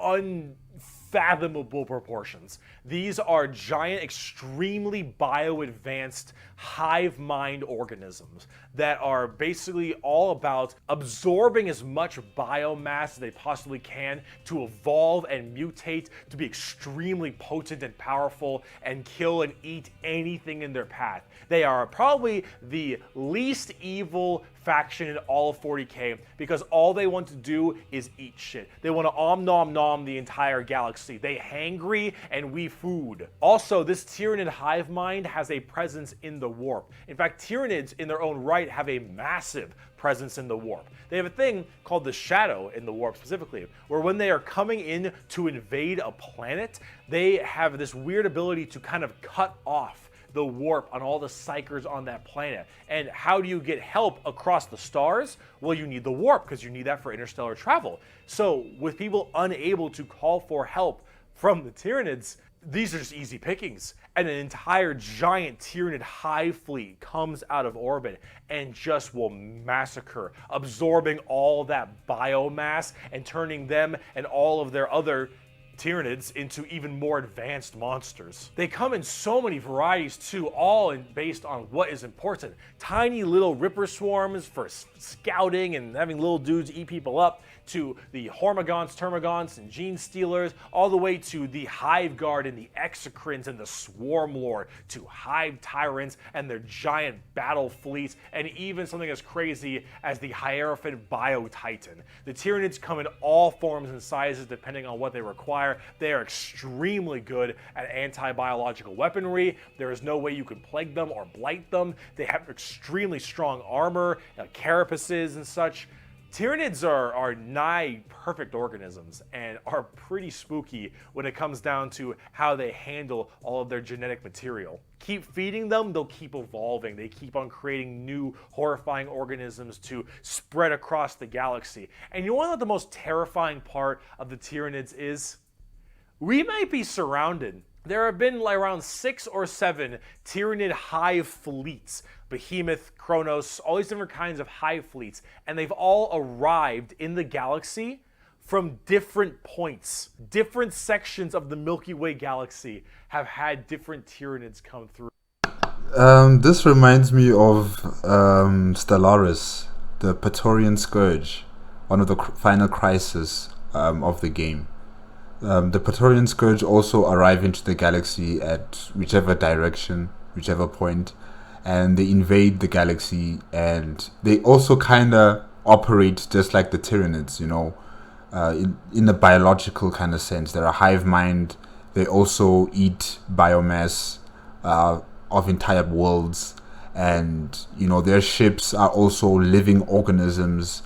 unfathomable proportions. These are giant, extremely bio-advanced hive mind organisms that are basically all about absorbing as much biomass as they possibly can to evolve and mutate to be extremely potent and powerful and kill and eat anything in their path. They are probably the least evil faction in all of 40K because all they want to do is eat shit. They want to nom nom the entire galaxy. They hangry and we food. Also, this Tyranid hive mind has a presence in the warp. In fact, Tyranids in their own right have a massive presence in the warp. They have a thing called the shadow in the warp specifically, where when they are coming in to invade a planet, they have this weird ability to kind of cut off the warp on all the psychers on that planet. And how do you get help across the stars? Well, you need the warp because you need that for interstellar travel. So with people unable to call for help from the Tyranids, these are just easy pickings. And an entire giant Tyranid hive fleet comes out of orbit and just will massacre, absorbing all that biomass and turning them and all of their other Tyranids into even more advanced monsters. They come in so many varieties too, all based on what is important. Tiny little ripper swarms for scouting and having little dudes eat people up, to the Hormigons, Termagants, and Gene Stealers, all the way to the Hive Guard and the Exocrines and the Swarm Lord, to Hive Tyrants and their giant battle fleets, and even something as crazy as the Hierophant Bio Titan. The Tyranids come in all forms and sizes depending on what they require. They are extremely good at anti-biological weaponry. There is no way you can plague them or blight them. They have extremely strong armor, carapaces and such. Tyranids are nigh perfect organisms and are pretty spooky when it comes down to how they handle all of their genetic material. Keep feeding them, they'll keep evolving. They keep on creating new horrifying organisms to spread across the galaxy. And you want to know what the most terrifying part of the Tyranids is? We might be surrounded. There have been around 6 or 7 Tyranid hive fleets. Behemoth, Kronos, all these different kinds of hive fleets. And they've all arrived in the galaxy from different points. Different sections of the Milky Way galaxy have had different Tyranids come through. This reminds me of Stellaris, the Praetorian Scourge, one of the final crises of the game. The Praetorian Scourge also arrive into the galaxy at whichever direction, whichever point, and they invade the galaxy, and they also kind of operate just like the Tyranids, you know, in a biological kind of sense. They're a hive mind. They also eat biomass of entire worlds, and you know their ships are also living organisms,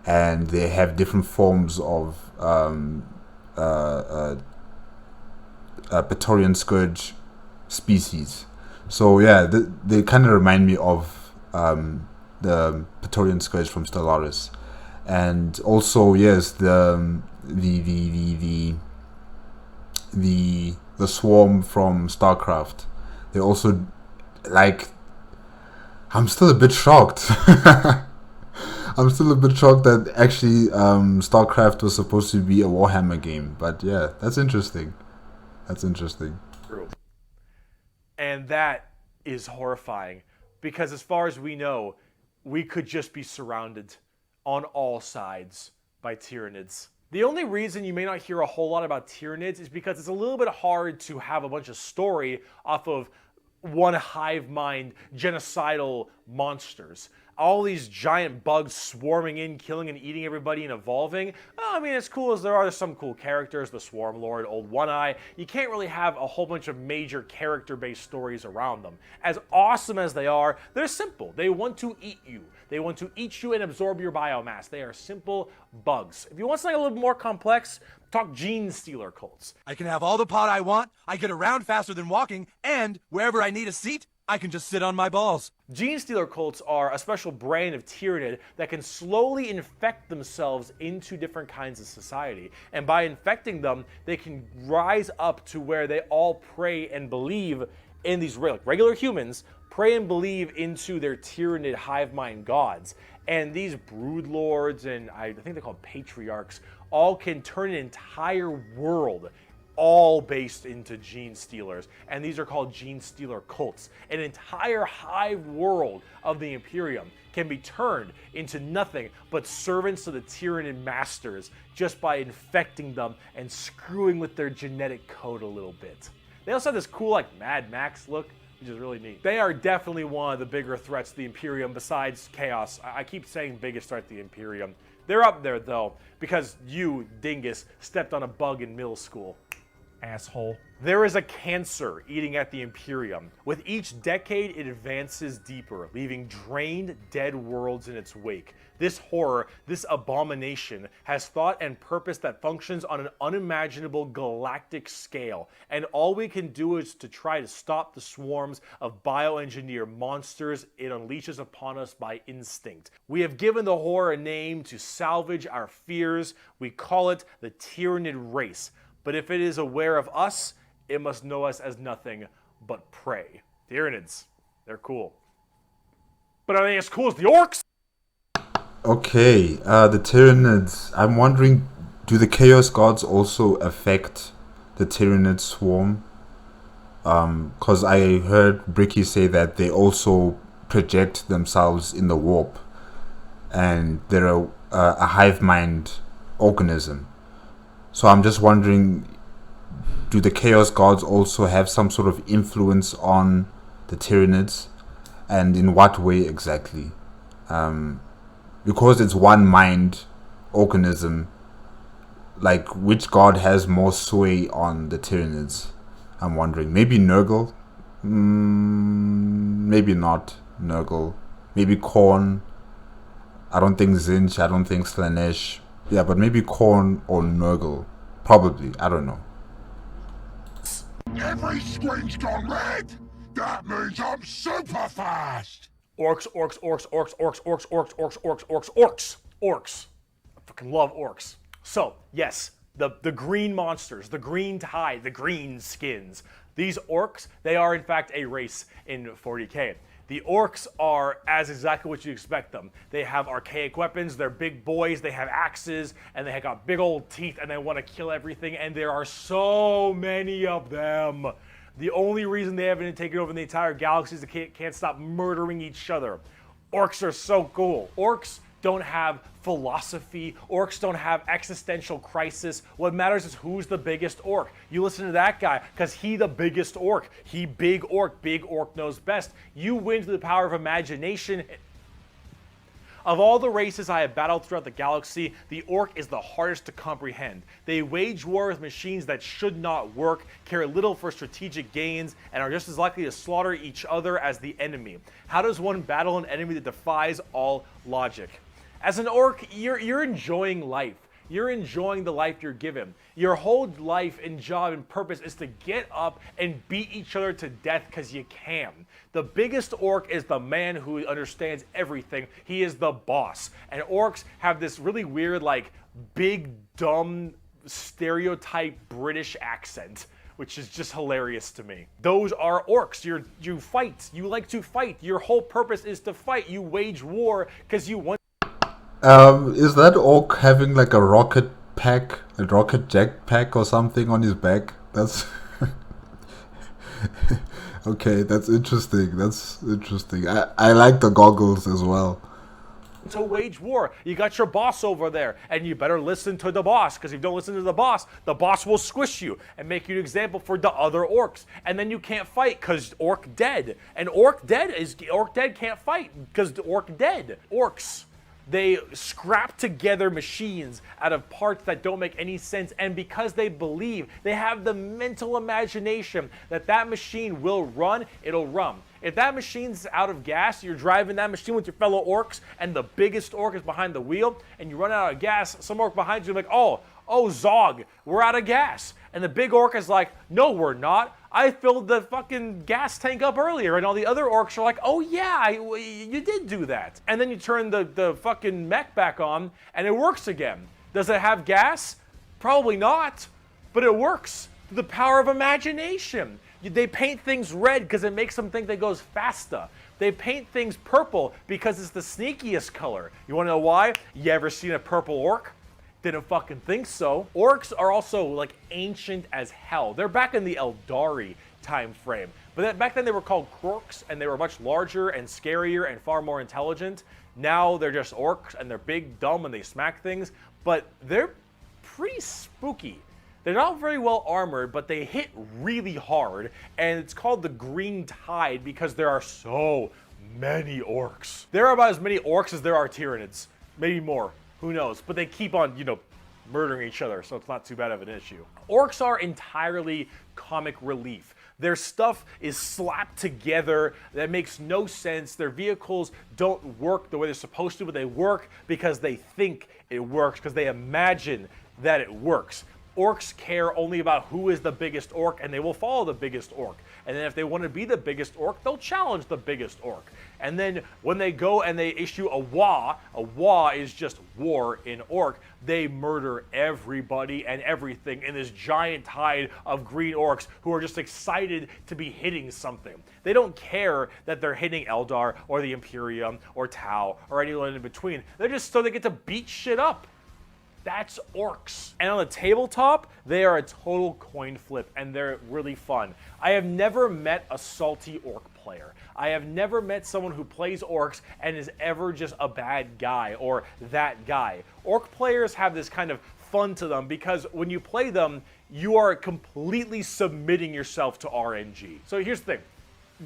and they have different forms of Praetorian Scourge species. So yeah, they kind of remind me of the Praetorian Scourge from Stellaris, and also yes, the swarm from StarCraft. They also, like, I'm still a bit shocked. I'm still a bit shocked that actually StarCraft was supposed to be a Warhammer game. But yeah, that's interesting. That's interesting. True. And that is horrifying because as far as we know, we could just be surrounded on all sides by Tyranids. The only reason you may not hear a whole lot about Tyranids is because it's a little bit hard to have a bunch of story off of one hive mind genocidal monsters. All these giant bugs swarming in, killing and eating everybody and evolving. Oh, I mean, as cool as there are some cool characters, the Swarm Lord, Old One-Eye, you can't really have a whole bunch of major character-based stories around them. As awesome as they are, they're simple. They want to eat you. They want to eat you and absorb your biomass. They are simple bugs. If you want something a little bit more complex, talk Gene Stealer cults. I can have all the pot I want, I get around faster than walking, and wherever I need a seat, I can just sit on my balls. Gene Stealer cults are a special brand of Tyranid that can slowly infect themselves into different kinds of society. And by infecting them, they can rise up to where they all pray and believe in these regular humans, pray and believe into their Tyranid hive mind gods. And these brood lords, and I think they're called patriarchs, all can turn an entire world all based into Gene Stealers, and these are called Gene Stealer cults. An entire hive world of the Imperium can be turned into nothing but servants to the Tyranid masters just by infecting them and screwing with their genetic code a little bit. They also have this cool Mad Max look which is really neat. They are definitely one of the bigger threats to the Imperium besides Chaos. I keep saying biggest threat to the Imperium. They're up there though, because you, dingus, stepped on a bug in middle school. Asshole. There is a cancer eating at the Imperium. With each decade, it advances deeper, leaving drained, dead worlds in its wake. This horror, this abomination, has thought and purpose that functions on an unimaginable galactic scale, and all we can do is to try to stop the swarms of bioengineer monsters it unleashes upon us by instinct. We have given the horror a name to salvage our fears. We call it the Tyranid race. But if it is aware of us, it must know us as nothing but prey. Tyranids, they're cool. But are they as cool as the Orks? Okay, the Tyranids. I'm wondering, do the Chaos Gods also affect the Tyranid swarm? Because I heard Bricky say that they also project themselves in the warp. And they're a hive mind organism. So I'm just wondering, do the Chaos Gods also have some sort of influence on the Tyranids? And in what way exactly? Because it's one mind organism, like which god has more sway on the Tyranids? I'm wondering. Maybe Nurgle? Maybe not Nurgle. Maybe Khorne. I don't think Zinch. I don't think Slanesh. Yeah, but maybe Khorne or Nurgle. Probably. I don't know. Every screen's gone red. That means I'm super fast. Orks, orks, orks, orks, orks, orks, orks, orks, orks, orks, orks, orks. I fucking love orks. So, yes, the green monsters, the green tide, the green skins. These orks, they are in fact a race in 40K. The orks are as exactly what you expect them. They have archaic weapons, they're big boys, they have axes, and they have got big old teeth, and they want to kill everything, and there are so many of them. The only reason they haven't taken over the entire galaxy is they can't stop murdering each other. Orks are so cool. Orks don't have philosophy. Orks don't have existential crisis. What matters is who's the biggest orc. You listen to that guy because he the biggest orc. He big orc knows best. You win through the power of imagination. Of all the races I have battled throughout the galaxy, the orc is the hardest to comprehend. They wage war with machines that should not work, care little for strategic gains, and are just as likely to slaughter each other as the enemy. How does one battle an enemy that defies all logic? As an orc, you're enjoying life. You're enjoying the life you're given. Your whole life and job and purpose is to get up and beat each other to death because you can. The biggest orc is the man who understands everything. He is the boss. And orcs have this really weird, like, big, dumb, stereotype British accent, which is just hilarious to me. Those are orcs. You fight. You like to fight. Your whole purpose is to fight. You wage war because you want. Is that orc having like a rocket pack, a rocket jack pack or something on his back? That's okay. That's interesting. That's interesting. I like the goggles as well. To wage war. You got your boss over there, and you better listen to the boss, because if you don't listen to the boss will squish you and make you an example for the other orcs, and then you can't fight because orc dead. And orc dead can't fight because the orc dead. Orcs. They scrap together machines out of parts that don't make any sense, and because they believe, they have the mental imagination that that machine will run, it'll run. If that machine's out of gas, you're driving that machine with your fellow orcs, and the biggest orc is behind the wheel, and you run out of gas, some orc behind you is like, oh, Zog, we're out of gas. And the big orc is like, no, we're not. I filled the fucking gas tank up earlier. And all the other orcs are like, oh yeah, you did do that. And then you turn the fucking mech back on and it works again. Does it have gas? Probably not, but it works. The power of imagination. They paint things red because it makes them think they goes faster. They paint things purple because it's the sneakiest color. You wanna know why? You ever seen a purple orc? Didn't fucking think so. Orcs are also like ancient as hell. They're back in the Eldari time frame. But back then they were called Orks, and they were much larger and scarier and far more intelligent. Now they're just orcs, and they're big, dumb, and they smack things. But they're pretty spooky. They're not very well armored, but they hit really hard, and it's called the Green Tide because there are so many orcs. There are about as many orcs as there are Tyranids. Maybe more. Who knows? But they keep on, murdering each other, so it's not too bad of an issue. Orcs are entirely comic relief. Their stuff is slapped together. That makes no sense. Their vehicles don't work the way they're supposed to, but they work because they think it works, because they imagine that it works. Orcs care only about who is the biggest orc, and they will follow the biggest orc. And then if they want to be the biggest orc, they'll challenge the biggest orc. And then when they go and they issue a WH is just war in orc, they murder everybody and everything in this giant tide of green orcs who are just excited to be hitting something. They don't care that they're hitting Eldar or the Imperium or Tau or anyone in between. They're just so they get to beat shit up. That's orcs. And on the tabletop, they are a total coin flip, and they're really fun. I have never met a salty orc player. I have never met someone who plays orcs and is ever just a bad guy or that guy. Orc players have this kind of fun to them because when you play them, you are completely submitting yourself to RNG. So here's the thing.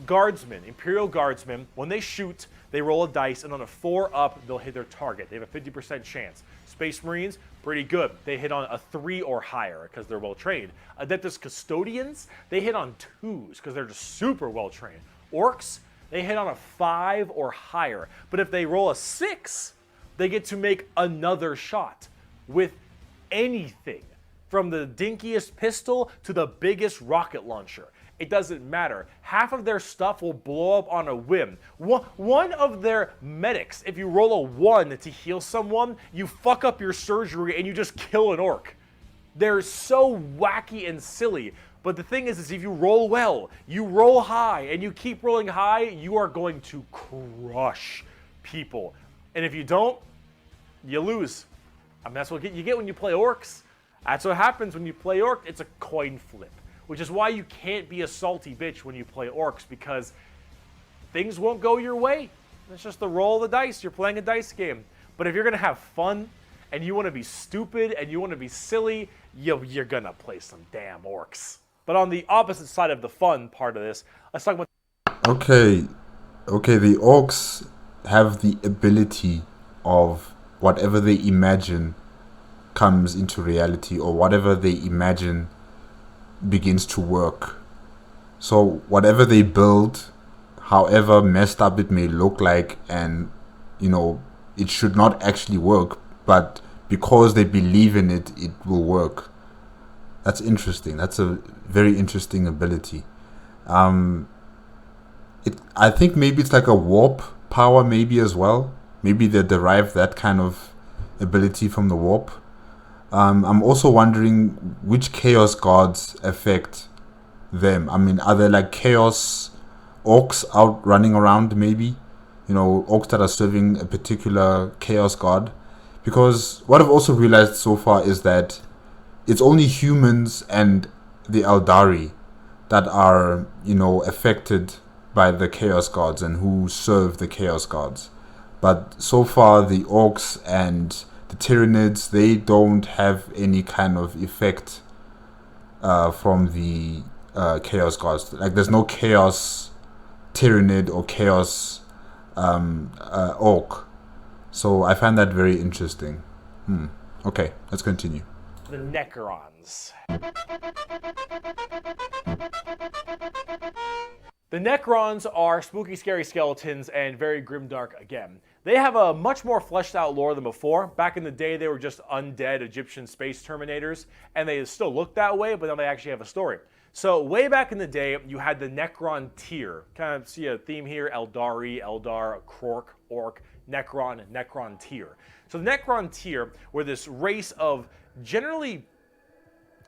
Guardsmen, Imperial Guardsmen, when they shoot, they roll a dice, and on a 4 up, they'll hit their target. They have a 50% chance. Space Marines, pretty good. They hit on a 3 or higher because they're well trained. Adeptus Custodians, they hit on 2s because they're just super well trained. Orcs, they hit on a 5 or higher. But if they roll a 6, they get to make another shot with anything, from the dinkiest pistol to the biggest rocket launcher. It doesn't matter. Half of their stuff will blow up on a whim. One of their medics, if you roll a 1 to heal someone, you fuck up your surgery and you just kill an orc. They're so wacky and silly. But the thing is if you roll well, you roll high, and you keep rolling high, you are going to crush people. And if you don't, you lose. I mean, that's what you get when you play orcs. That's what happens when you play orc. It's a coin flip. Which is why you can't be a salty bitch when you play orcs, because things won't go your way. It's just the roll of the dice. You're playing a dice game. But if you're going to have fun, and you want to be stupid, and you want to be silly, you're going to play some damn orcs. But on the opposite side of the fun part of this, let's talk about... Okay, the orcs have the ability of whatever they imagine comes into reality, or whatever they imagine begins to work. So whatever they build, however messed up it may look like, and it should not actually work, but because they believe in it, it will work. That's interesting. That's a very interesting ability. I think maybe it's like a warp power, maybe as well. Maybe they derive that kind of ability from the warp. I'm also wondering which chaos gods affect them. I mean, are there like chaos orcs out running around, maybe? Orcs that are serving a particular chaos god? Because what I've also realized so far is that it's only humans and the Eldari that are, affected by the chaos gods and who serve the chaos gods. But so far, the orcs and the Tyranids, they don't have any kind of effect from the chaos gods. Like, there's no chaos Tyranid or chaos orc. So I find that very interesting. Okay, let's continue. The Necrons. The Necrons are spooky, scary skeletons and very grimdark again. They have a much more fleshed out lore than before. Back in the day, they were just undead Egyptian space terminators, and they still look that way, but now they actually have a story. So way back in the day, you had the Necron tier. Kind of see a theme here: Eldari, Eldar, Krork, Orc, Necron, Necron tier. So the Necron tier were this race of generally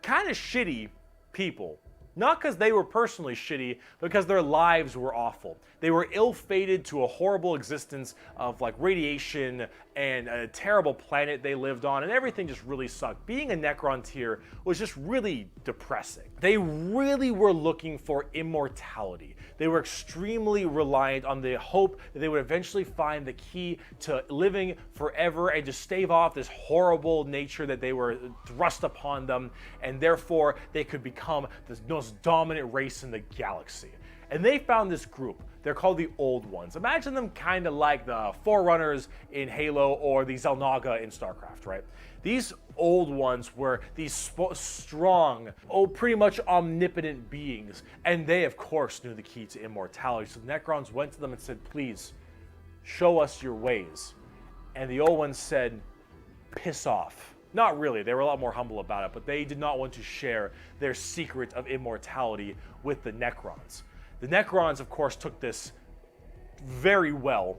kind of shitty people. Not because they were personally shitty, but because their lives were awful. They were ill-fated to a horrible existence of like radiation and a terrible planet they lived on, and everything just really sucked. Being a Necron tier was just really depressing. They really were looking for immortality. They were extremely reliant on the hope that they would eventually find the key to living forever and just stave off this horrible nature that they were thrust upon them, and therefore they could become the most dominant race in the galaxy. And they found this group. They're called the Old Ones. Imagine them kind of like the Forerunners in Halo or the Xel'Naga in StarCraft, right? These Old Ones were these strong, pretty much omnipotent beings. And they, of course, knew the key to immortality. So the Necrons went to them and said, please, show us your ways. And the Old Ones said, piss off. Not really, they were a lot more humble about it, but they did not want to share their secret of immortality with the Necrons. The Necrons, of course, took this very well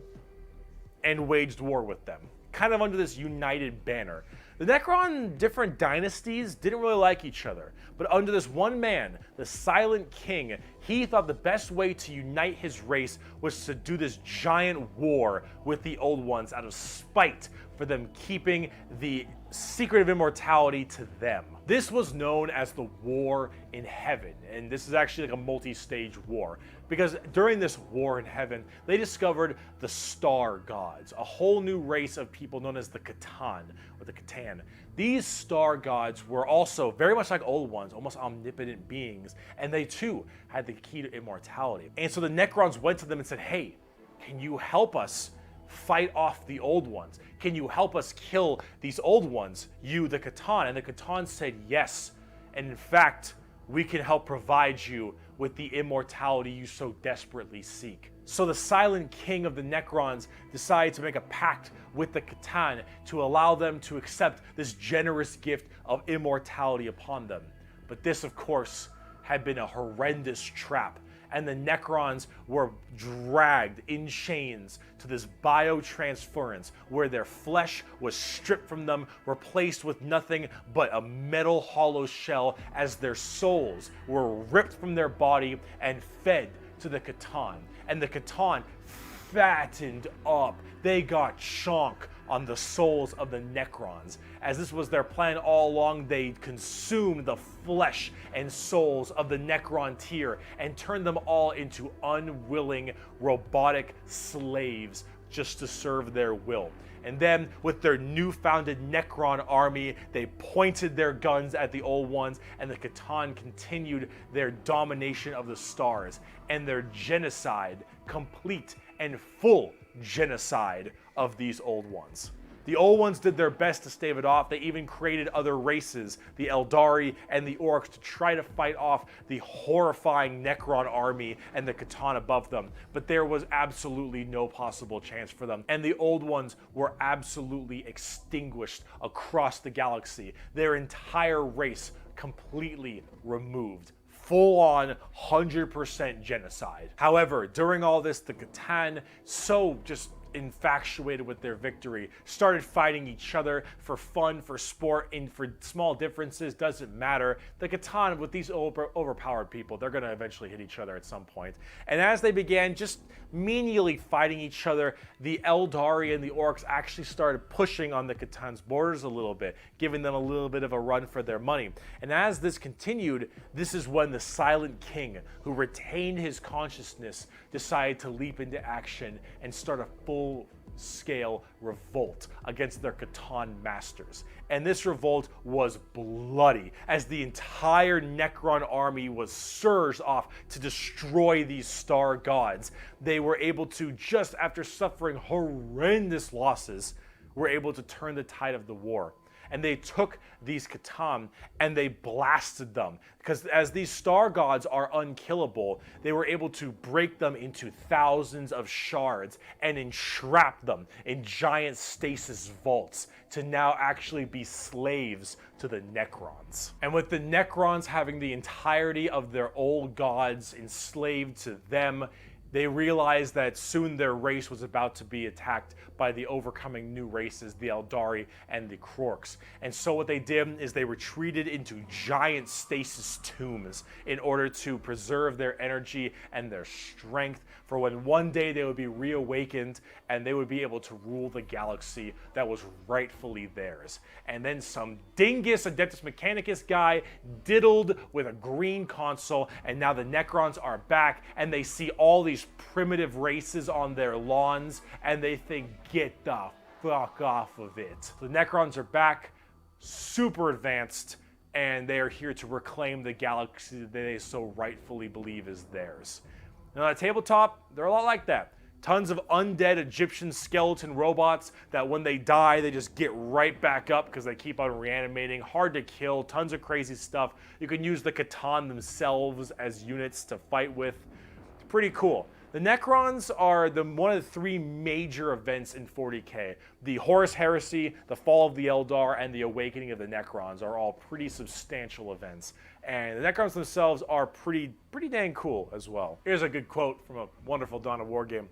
and waged war with them, kind of under this united banner. The Necron different dynasties didn't really like each other, but under this one man, the Silent King, he thought the best way to unite his race was to do this giant war with the Old Ones out of spite for them keeping the secret of immortality to them. This was known as the War in Heaven, and this is actually like a multi-stage war, because during this war in heaven, they discovered the Star Gods, a whole new race of people known as the Catan, or the Catan. These Star Gods were also very much like Old Ones, almost omnipotent beings, and they too had the key to immortality. And so the Necrons went to them and said, hey, can you help us fight off the Old Ones? Can you help us kill these Old Ones, you, the Catan? And the Catan said yes. And in fact, we can help provide you with the immortality you so desperately seek. So the Silent King of the Necrons decided to make a pact with the Catan to allow them to accept this generous gift of immortality upon them. But this, of course, had been a horrendous trap, and the Necrons were dragged in chains to this biotransference where their flesh was stripped from them, replaced with nothing but a metal hollow shell, as their souls were ripped from their body and fed to the Catan. And the Catan fattened up. They got chonk on the souls of the Necrons. As this was their plan all along, they consumed the flesh and souls of the Necron tier and turned them all into unwilling robotic slaves just to serve their will. And then, with their new-founded Necron army, they pointed their guns at the Old Ones, and the Catan continued their domination of the stars and their genocide, complete and full genocide of these Old Ones. The Old Ones did their best to stave it off. They even created other races, the Eldar and the Orks, to try to fight off the horrifying Necron army and the Catan above them. But there was absolutely no possible chance for them. And the Old Ones were absolutely extinguished across the galaxy. Their entire race completely removed. Full-on 100% genocide. However, during all this, the Catan, so just infatuated with their victory, started fighting each other for fun, for sport, and for small differences, doesn't matter. The Catan, with these overpowered people, they're gonna eventually hit each other at some point. And as they began just menially fighting each other, the Eldar and the Orks actually started pushing on the Catan's borders a little bit, giving them a little bit of a run for their money. And as this continued, this is when the Silent King, who retained his consciousness, decided to leap into action and start a full-scale revolt against their Catan masters. And this revolt was bloody, as the entire Necron army was surged off to destroy these star gods. They were able to, just after suffering horrendous losses, were able to turn the tide of the war. And they took these Catan and they blasted them, because as these star gods are unkillable, they were able to break them into thousands of shards and entrap them in giant stasis vaults to now actually be slaves to the Necrons. And with the Necrons having the entirety of their old gods enslaved to them, they realized that soon their race was about to be attacked by the overcoming new races, the Eldari and the Orks. And so what they did is they retreated into giant stasis tombs in order to preserve their energy and their strength for when one day they would be reawakened and they would be able to rule the galaxy that was rightfully theirs. And then some dingus Adeptus Mechanicus guy diddled with a green console, and now the Necrons are back and they see all these primitive races on their lawns and they think, get the fuck off of it. The Necrons are back, super advanced, and they are here to reclaim the galaxy that they so rightfully believe is theirs. Now, on a tabletop, they're a lot like that. Tons of undead Egyptian skeleton robots that when they die, they just get right back up because they keep on reanimating. Hard to kill, tons of crazy stuff. You can use the Catan themselves as units to fight with. It's pretty cool. The Necrons are one of the three major events in 40K. The Horus Heresy, the Fall of the Eldar, and the Awakening of the Necrons are all pretty substantial events. And the Necrons themselves are pretty dang cool as well. Here's a good quote from a wonderful Dawn of War game.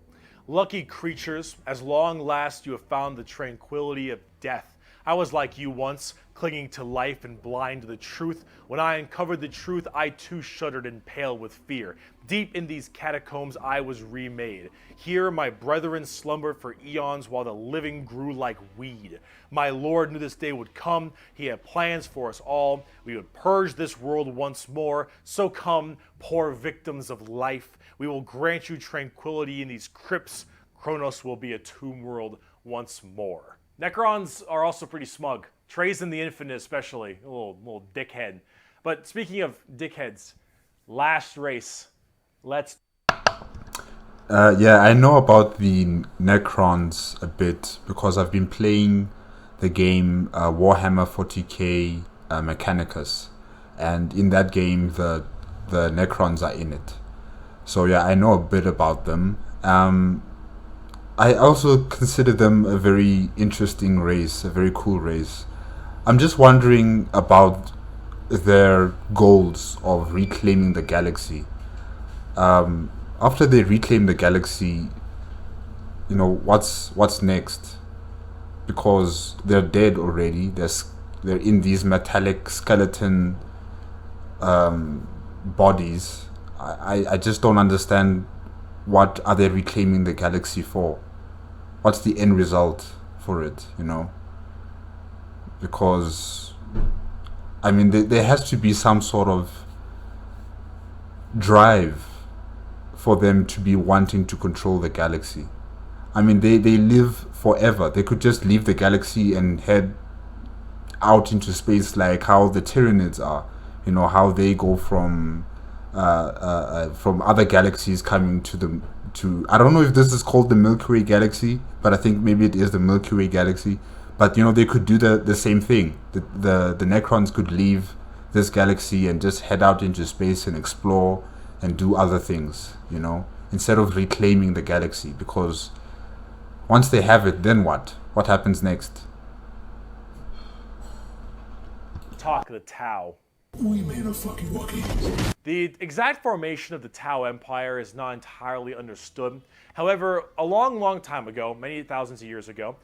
"Lucky creatures, as long last you have found the tranquility of death. I was like you once, clinging to life and blind to the truth. When I uncovered the truth, I too shuddered and paled with fear. Deep in these catacombs I was remade. Here my brethren slumbered for eons while the living grew like weed. My Lord knew this day would come. He had plans for us all. We would purge this world once more. So come, poor victims of life. We will grant you tranquility in these crypts. Kronos will be a tomb world once more." Necrons are also pretty smug. Trazen the Infinite especially, a little dickhead. But speaking of dickheads, last race, let's... Yeah, I know about the Necrons a bit because I've been playing the game Warhammer 40K Mechanicus. And in that game, the Necrons are in it. So yeah, I know a bit about them. I also consider them a very interesting race, a very cool race. I'm just wondering about their goals of reclaiming the galaxy. After they reclaim the galaxy, you know, what's next? Because they're dead already. They're in these metallic skeleton bodies. I just don't understand. What are they reclaiming the galaxy for? What's the end result for it, you know? Because, I mean, there has to be some sort of drive for them to be wanting to control the galaxy. I mean, they live forever. They could just leave the galaxy and head out into space like how the Tyranids are. You know, how they go from other galaxies coming to I don't know if this is called the Milky Way galaxy, but I think maybe it is the Milky Way galaxy. But you know, they could do the same thing. The Necrons could leave this galaxy and just head out into space and explore and do other things, you know, instead of reclaiming the galaxy. Because once they have it, then what? What happens next? Talk of the Tau. We made a fucking Wookiee. The exact formation of the Tau Empire is not entirely understood. However, a long time ago, many thousands of years ago,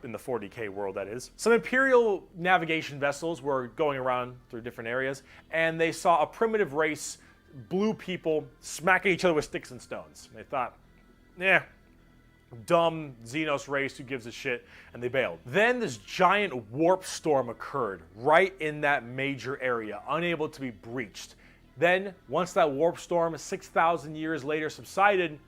in the 40K world that is, some Imperial navigation vessels were going around through different areas, and they saw a primitive race, blue people, smacking each other with sticks and stones. They thought, dumb Xenos race, who gives a shit, and they bailed. Then this giant warp storm occurred right in that major area, unable to be breached. Then, once that warp storm 6,000 years later subsided,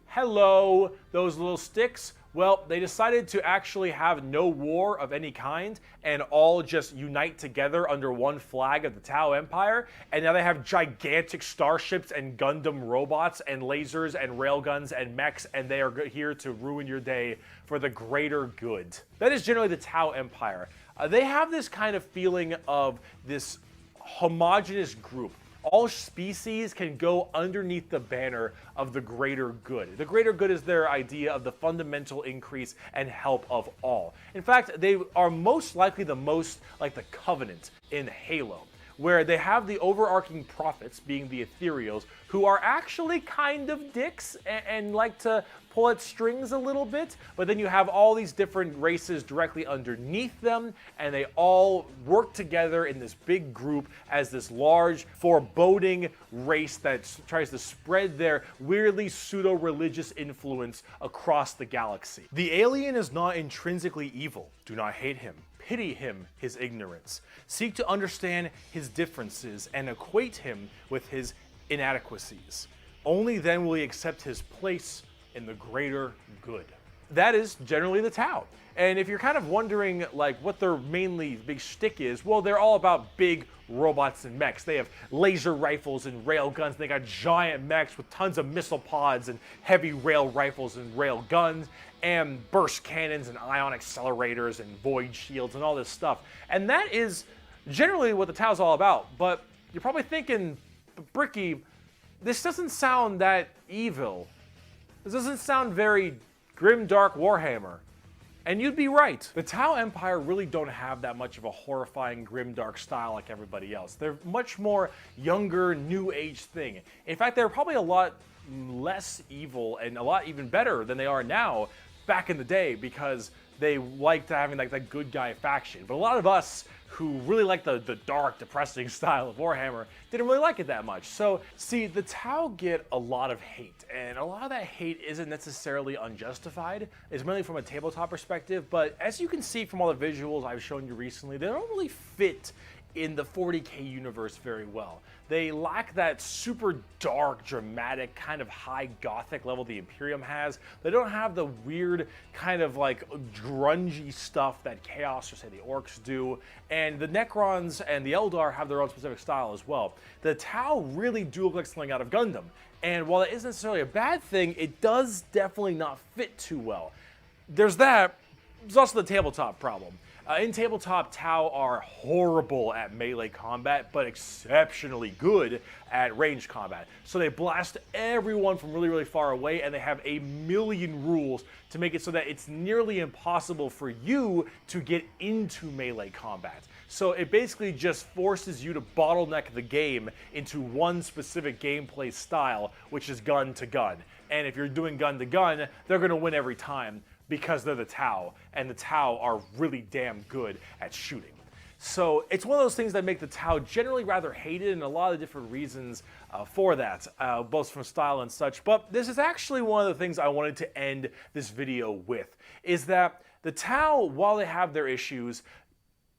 hello, those little sticks. Well, they decided to actually have no war of any kind and all just unite together under one flag of the Tau Empire. And now they have gigantic starships and Gundam robots and lasers and railguns and mechs, and they are here to ruin your day for the greater good. That is generally the Tau Empire. They have this kind of feeling of this homogenous group. All species can go underneath the banner of the greater good. The greater good is their idea of the fundamental increase and help of all. In fact, they are most likely the most like the Covenant in Halo, where they have the overarching prophets, being the ethereals, who are actually kind of dicks and like to pull at strings a little bit, but then you have all these different races directly underneath them, and they all work together in this big group as this large, foreboding race that tries to spread their weirdly pseudo-religious influence across the galaxy. The alien is not intrinsically evil. Do not hate him. Pity him, his ignorance. Seek to understand his differences and equate him with his inadequacies. Only then will he accept his place in the greater good. That is generally the Tau. And if you're kind of wondering like what their mainly big shtick is, well, they're all about big robots and mechs. They have laser rifles and rail guns. They got giant mechs with tons of missile pods and heavy rail rifles and rail guns and burst cannons and ion accelerators and void shields and all this stuff. And that is generally what the Tau's all about. But you're probably thinking, Bricky, this doesn't sound that evil. This doesn't sound very grim, dark Warhammer. And you'd be right. The Tau Empire really don't have that much of a horrifying, grim, dark style like everybody else. They're much more younger, new age thing. In fact, they're probably a lot less evil and a lot even better than they are now back in the day, because they liked having like that good guy faction. But a lot of us who really like the dark, depressing style of Warhammer didn't really like it that much. So, see, the Tau get a lot of hate, and a lot of that hate isn't necessarily unjustified. It's mainly from a tabletop perspective, but as you can see from all the visuals I've shown you recently, they don't really fit in the 40K universe very well. They lack that super dark, dramatic, kind of high gothic level the Imperium has. They don't have the weird kind of like grungy stuff that Chaos or say the Orks do. And the Necrons and the Eldar have their own specific style as well. The Tau really do look like something out of Gundam. And while it isn't necessarily a bad thing, it does definitely not fit too well. There's that. There's also the tabletop problem. In tabletop, Tau are horrible at melee combat, but exceptionally good at range combat. So they blast everyone from really, really far away, and they have a million rules to make it so that it's nearly impossible for you to get into melee combat. So it basically just forces you to bottleneck the game into one specific gameplay style, which is gun to gun. And if you're doing gun to gun, they're going to win every time, because they're the Tau, and the Tau are really damn good at shooting. So it's one of those things that make the Tau generally rather hated, and a lot of different reasons for that, both from style and such. But this is actually one of the things I wanted to end this video with, is that the Tau, while they have their issues,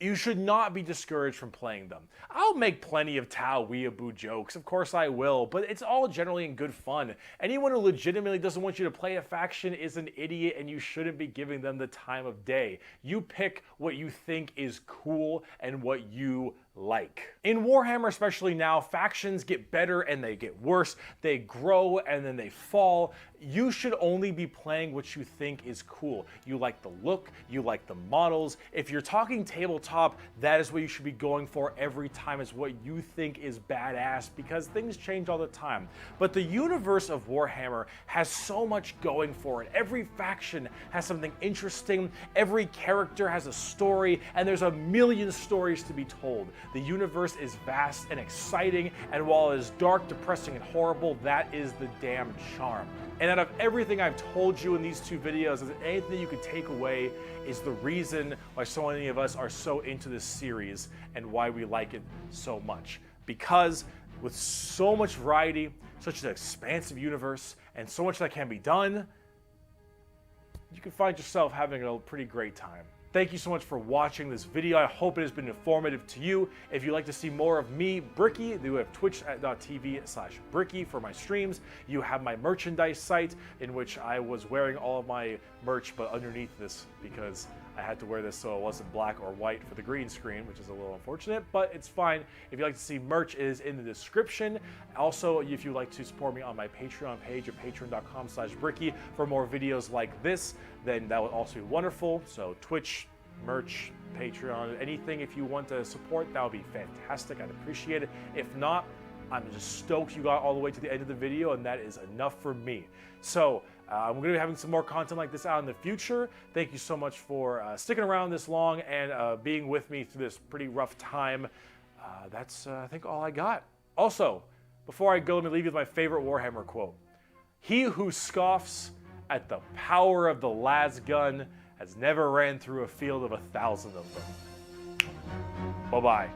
you should not be discouraged from playing them. I'll make plenty of Tau weeaboo jokes, of course I will, but it's all generally in good fun. Anyone who legitimately doesn't want you to play a faction is an idiot, and you shouldn't be giving them the time of day. You pick what you think is cool and what you like. In Warhammer, especially now, factions get better and they get worse. They grow and then they fall. You should only be playing what you think is cool. You like the look, you like the models. If you're talking tabletop, that is what you should be going for every time, is what you think is badass, because things change all the time. But the universe of Warhammer has so much going for it. Every faction has something interesting, every character has a story, and there's a million stories to be told. The universe is vast and exciting, and while it is dark, depressing, and horrible, that is the damn charm. And out of everything I've told you in these two videos, if anything you could take away is the reason why so many of us are so into this series and why we like it so much. Because with so much variety, such an expansive universe, and so much that can be done, you can find yourself having a pretty great time. Thank you so much for watching this video. I hope it has been informative to you. If you'd like to see more of me, Bricky, you have twitch.tv/Bricky for my streams. You have my merchandise site, in which I was wearing all of my merch, but underneath this, because I had to wear this so it wasn't black or white for the green screen, which is a little unfortunate, but it's fine. If you'd like to see merch, it is in the description. Also, if you'd like to support me on my Patreon page at patreon.com/Bricky for more videos like this, then that would also be wonderful. So Twitch, merch, Patreon, anything if you want to support, that would be fantastic. I'd appreciate it. If not, I'm just stoked you got all the way to the end of the video, and that is enough for me. So I'm going to be having some more content like this out in the future. Thank you so much for sticking around this long and being with me through this pretty rough time. That's, I think, all I got. Also, before I go, let me leave you with my favorite Warhammer quote. He who scoffs at the power of the las gun has never ran through a field of 1,000 of them. Bye-bye.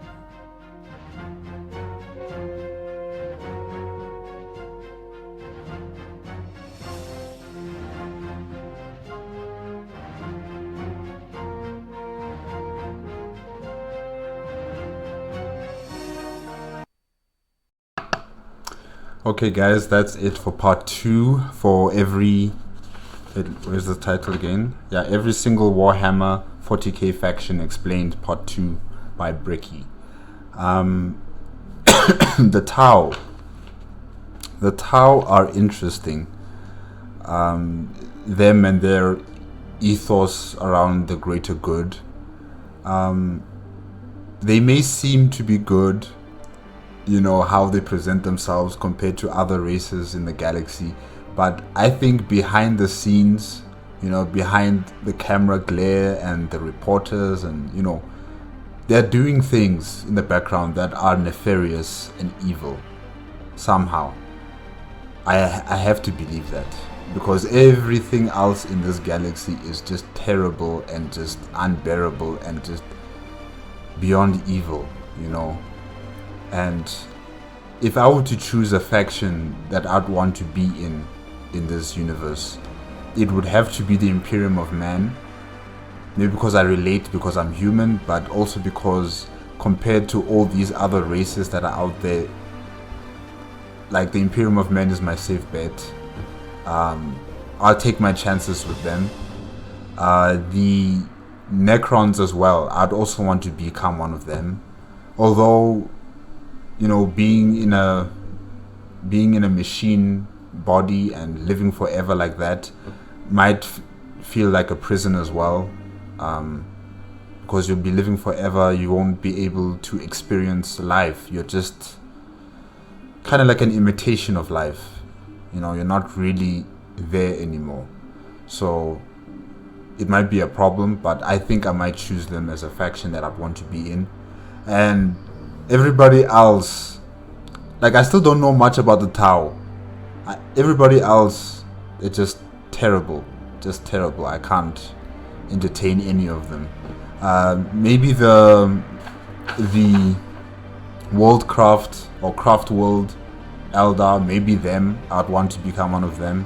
Okay guys, that's it for part 2 for every, where's the title again? Yeah, every single Warhammer 40K faction explained, part 2 by Bricky. The Tau are interesting. Them and their ethos around the greater good. They may seem to be good, you know, how they present themselves compared to other races in the galaxy, but I think behind the scenes, you know, behind the camera glare and the reporters, and you know, they're doing things in the background that are nefarious and evil somehow. I have to believe that, because everything else in this galaxy is just terrible and just unbearable and just beyond evil, you know. And if I were to choose a faction that I'd want to be in this universe, it would have to be the Imperium of Man. Maybe because I relate, because I'm human, but also because compared to all these other races that are out there, like the Imperium of Man is my safe bet. I'll take my chances with them. The Necrons as well, I'd also want to become one of them. Although, you know, being in a machine body and living forever like that might feel like a prison as well, because you'll be living forever. You won't be able to experience life. You're just kind of like an imitation of life, you know. You're not really there anymore, so it might be a problem, but I think I might choose them as a faction that I'd want to be in. And everybody else, like, I still don't know much about the Tau. Everybody else, it's just terrible. I can't entertain any of them. Maybe the Worldcraft or Craft World Eldar, maybe them. I'd want to become one of them.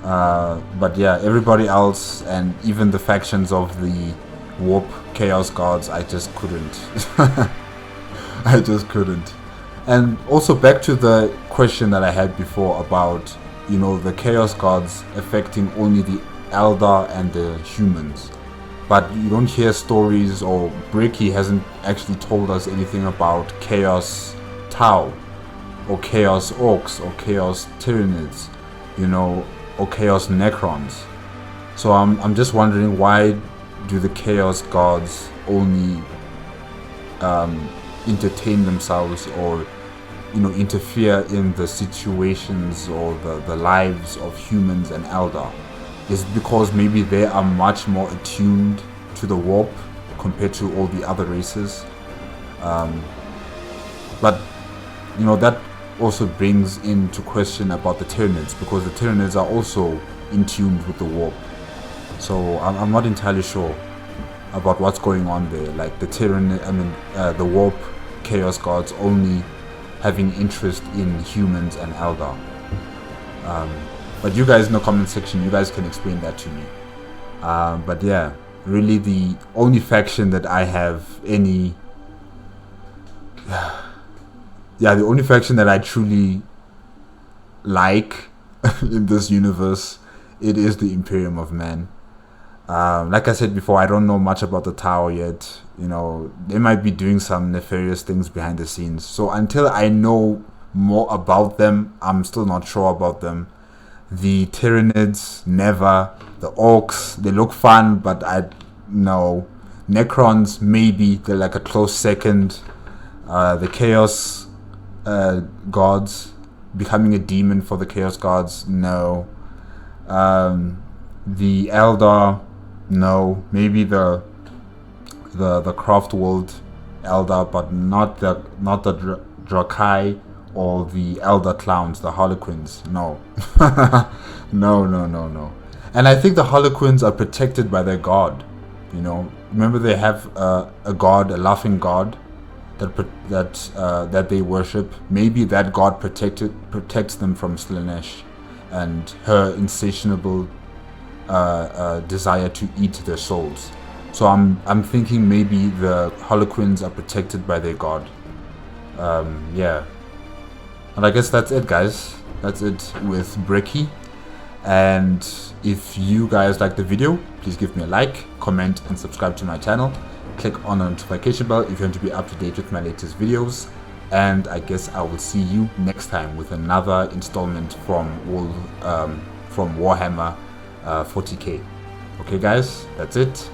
But yeah, everybody else, and even the factions of the Warp Chaos Gods, I just couldn't. I just couldn't. And also back to the question that I had before about, you know, the Chaos Gods affecting only the Eldar and the humans. But you don't hear stories, or Bricky hasn't actually told us anything about Chaos Tau, or Chaos Orks, or Chaos Tyranids, you know, or Chaos Necrons. So I'm just wondering, why do the Chaos Gods only entertain themselves, or, you know, interfere in the situations or the lives of humans and Eldar? Is it because maybe they are much more attuned to the warp compared to all the other races? But, you know, that also brings into question about the Tyranids, because the Tyranids are also in tune with the warp. So I'm not entirely sure about what's going on there. Like the the warp Chaos Gods only having interest in humans and Eldar. But you guys in the comment section, you guys can explain that to me. But yeah, really the only faction that I have any... yeah, the only faction that I truly like in this universe, it is the Imperium of Man. Like I said before, I don't know much about the Tower yet. You know, they might be doing some nefarious things behind the scenes. So until I know more about them, I'm still not sure about them. The Tyranids, never. The Orks, they look fun, but I no. Necrons, maybe, they're like a close second. The Chaos Gods, becoming a demon for the Chaos Gods, no. The Eldar, no. Maybe the Craft World Eldar, but not the Drakai or the Eldar clowns, the Harlequins. No. No. And I think the Harlequins are protected by their god. You know, remember they have a god, a laughing god that they worship. Maybe that god protects them from Slanesh and her insatiable desire to eat their souls. So I'm thinking maybe the Harlequins are protected by their god. Yeah. And I guess that's it, guys. That's it with Bricky. And if you guys like the video, please give me a like, comment, and subscribe to my channel. Click on the notification bell if you want to be up to date with my latest videos. And I guess I will see you next time with another installment from Warhammer 40K. Okay, guys, that's it.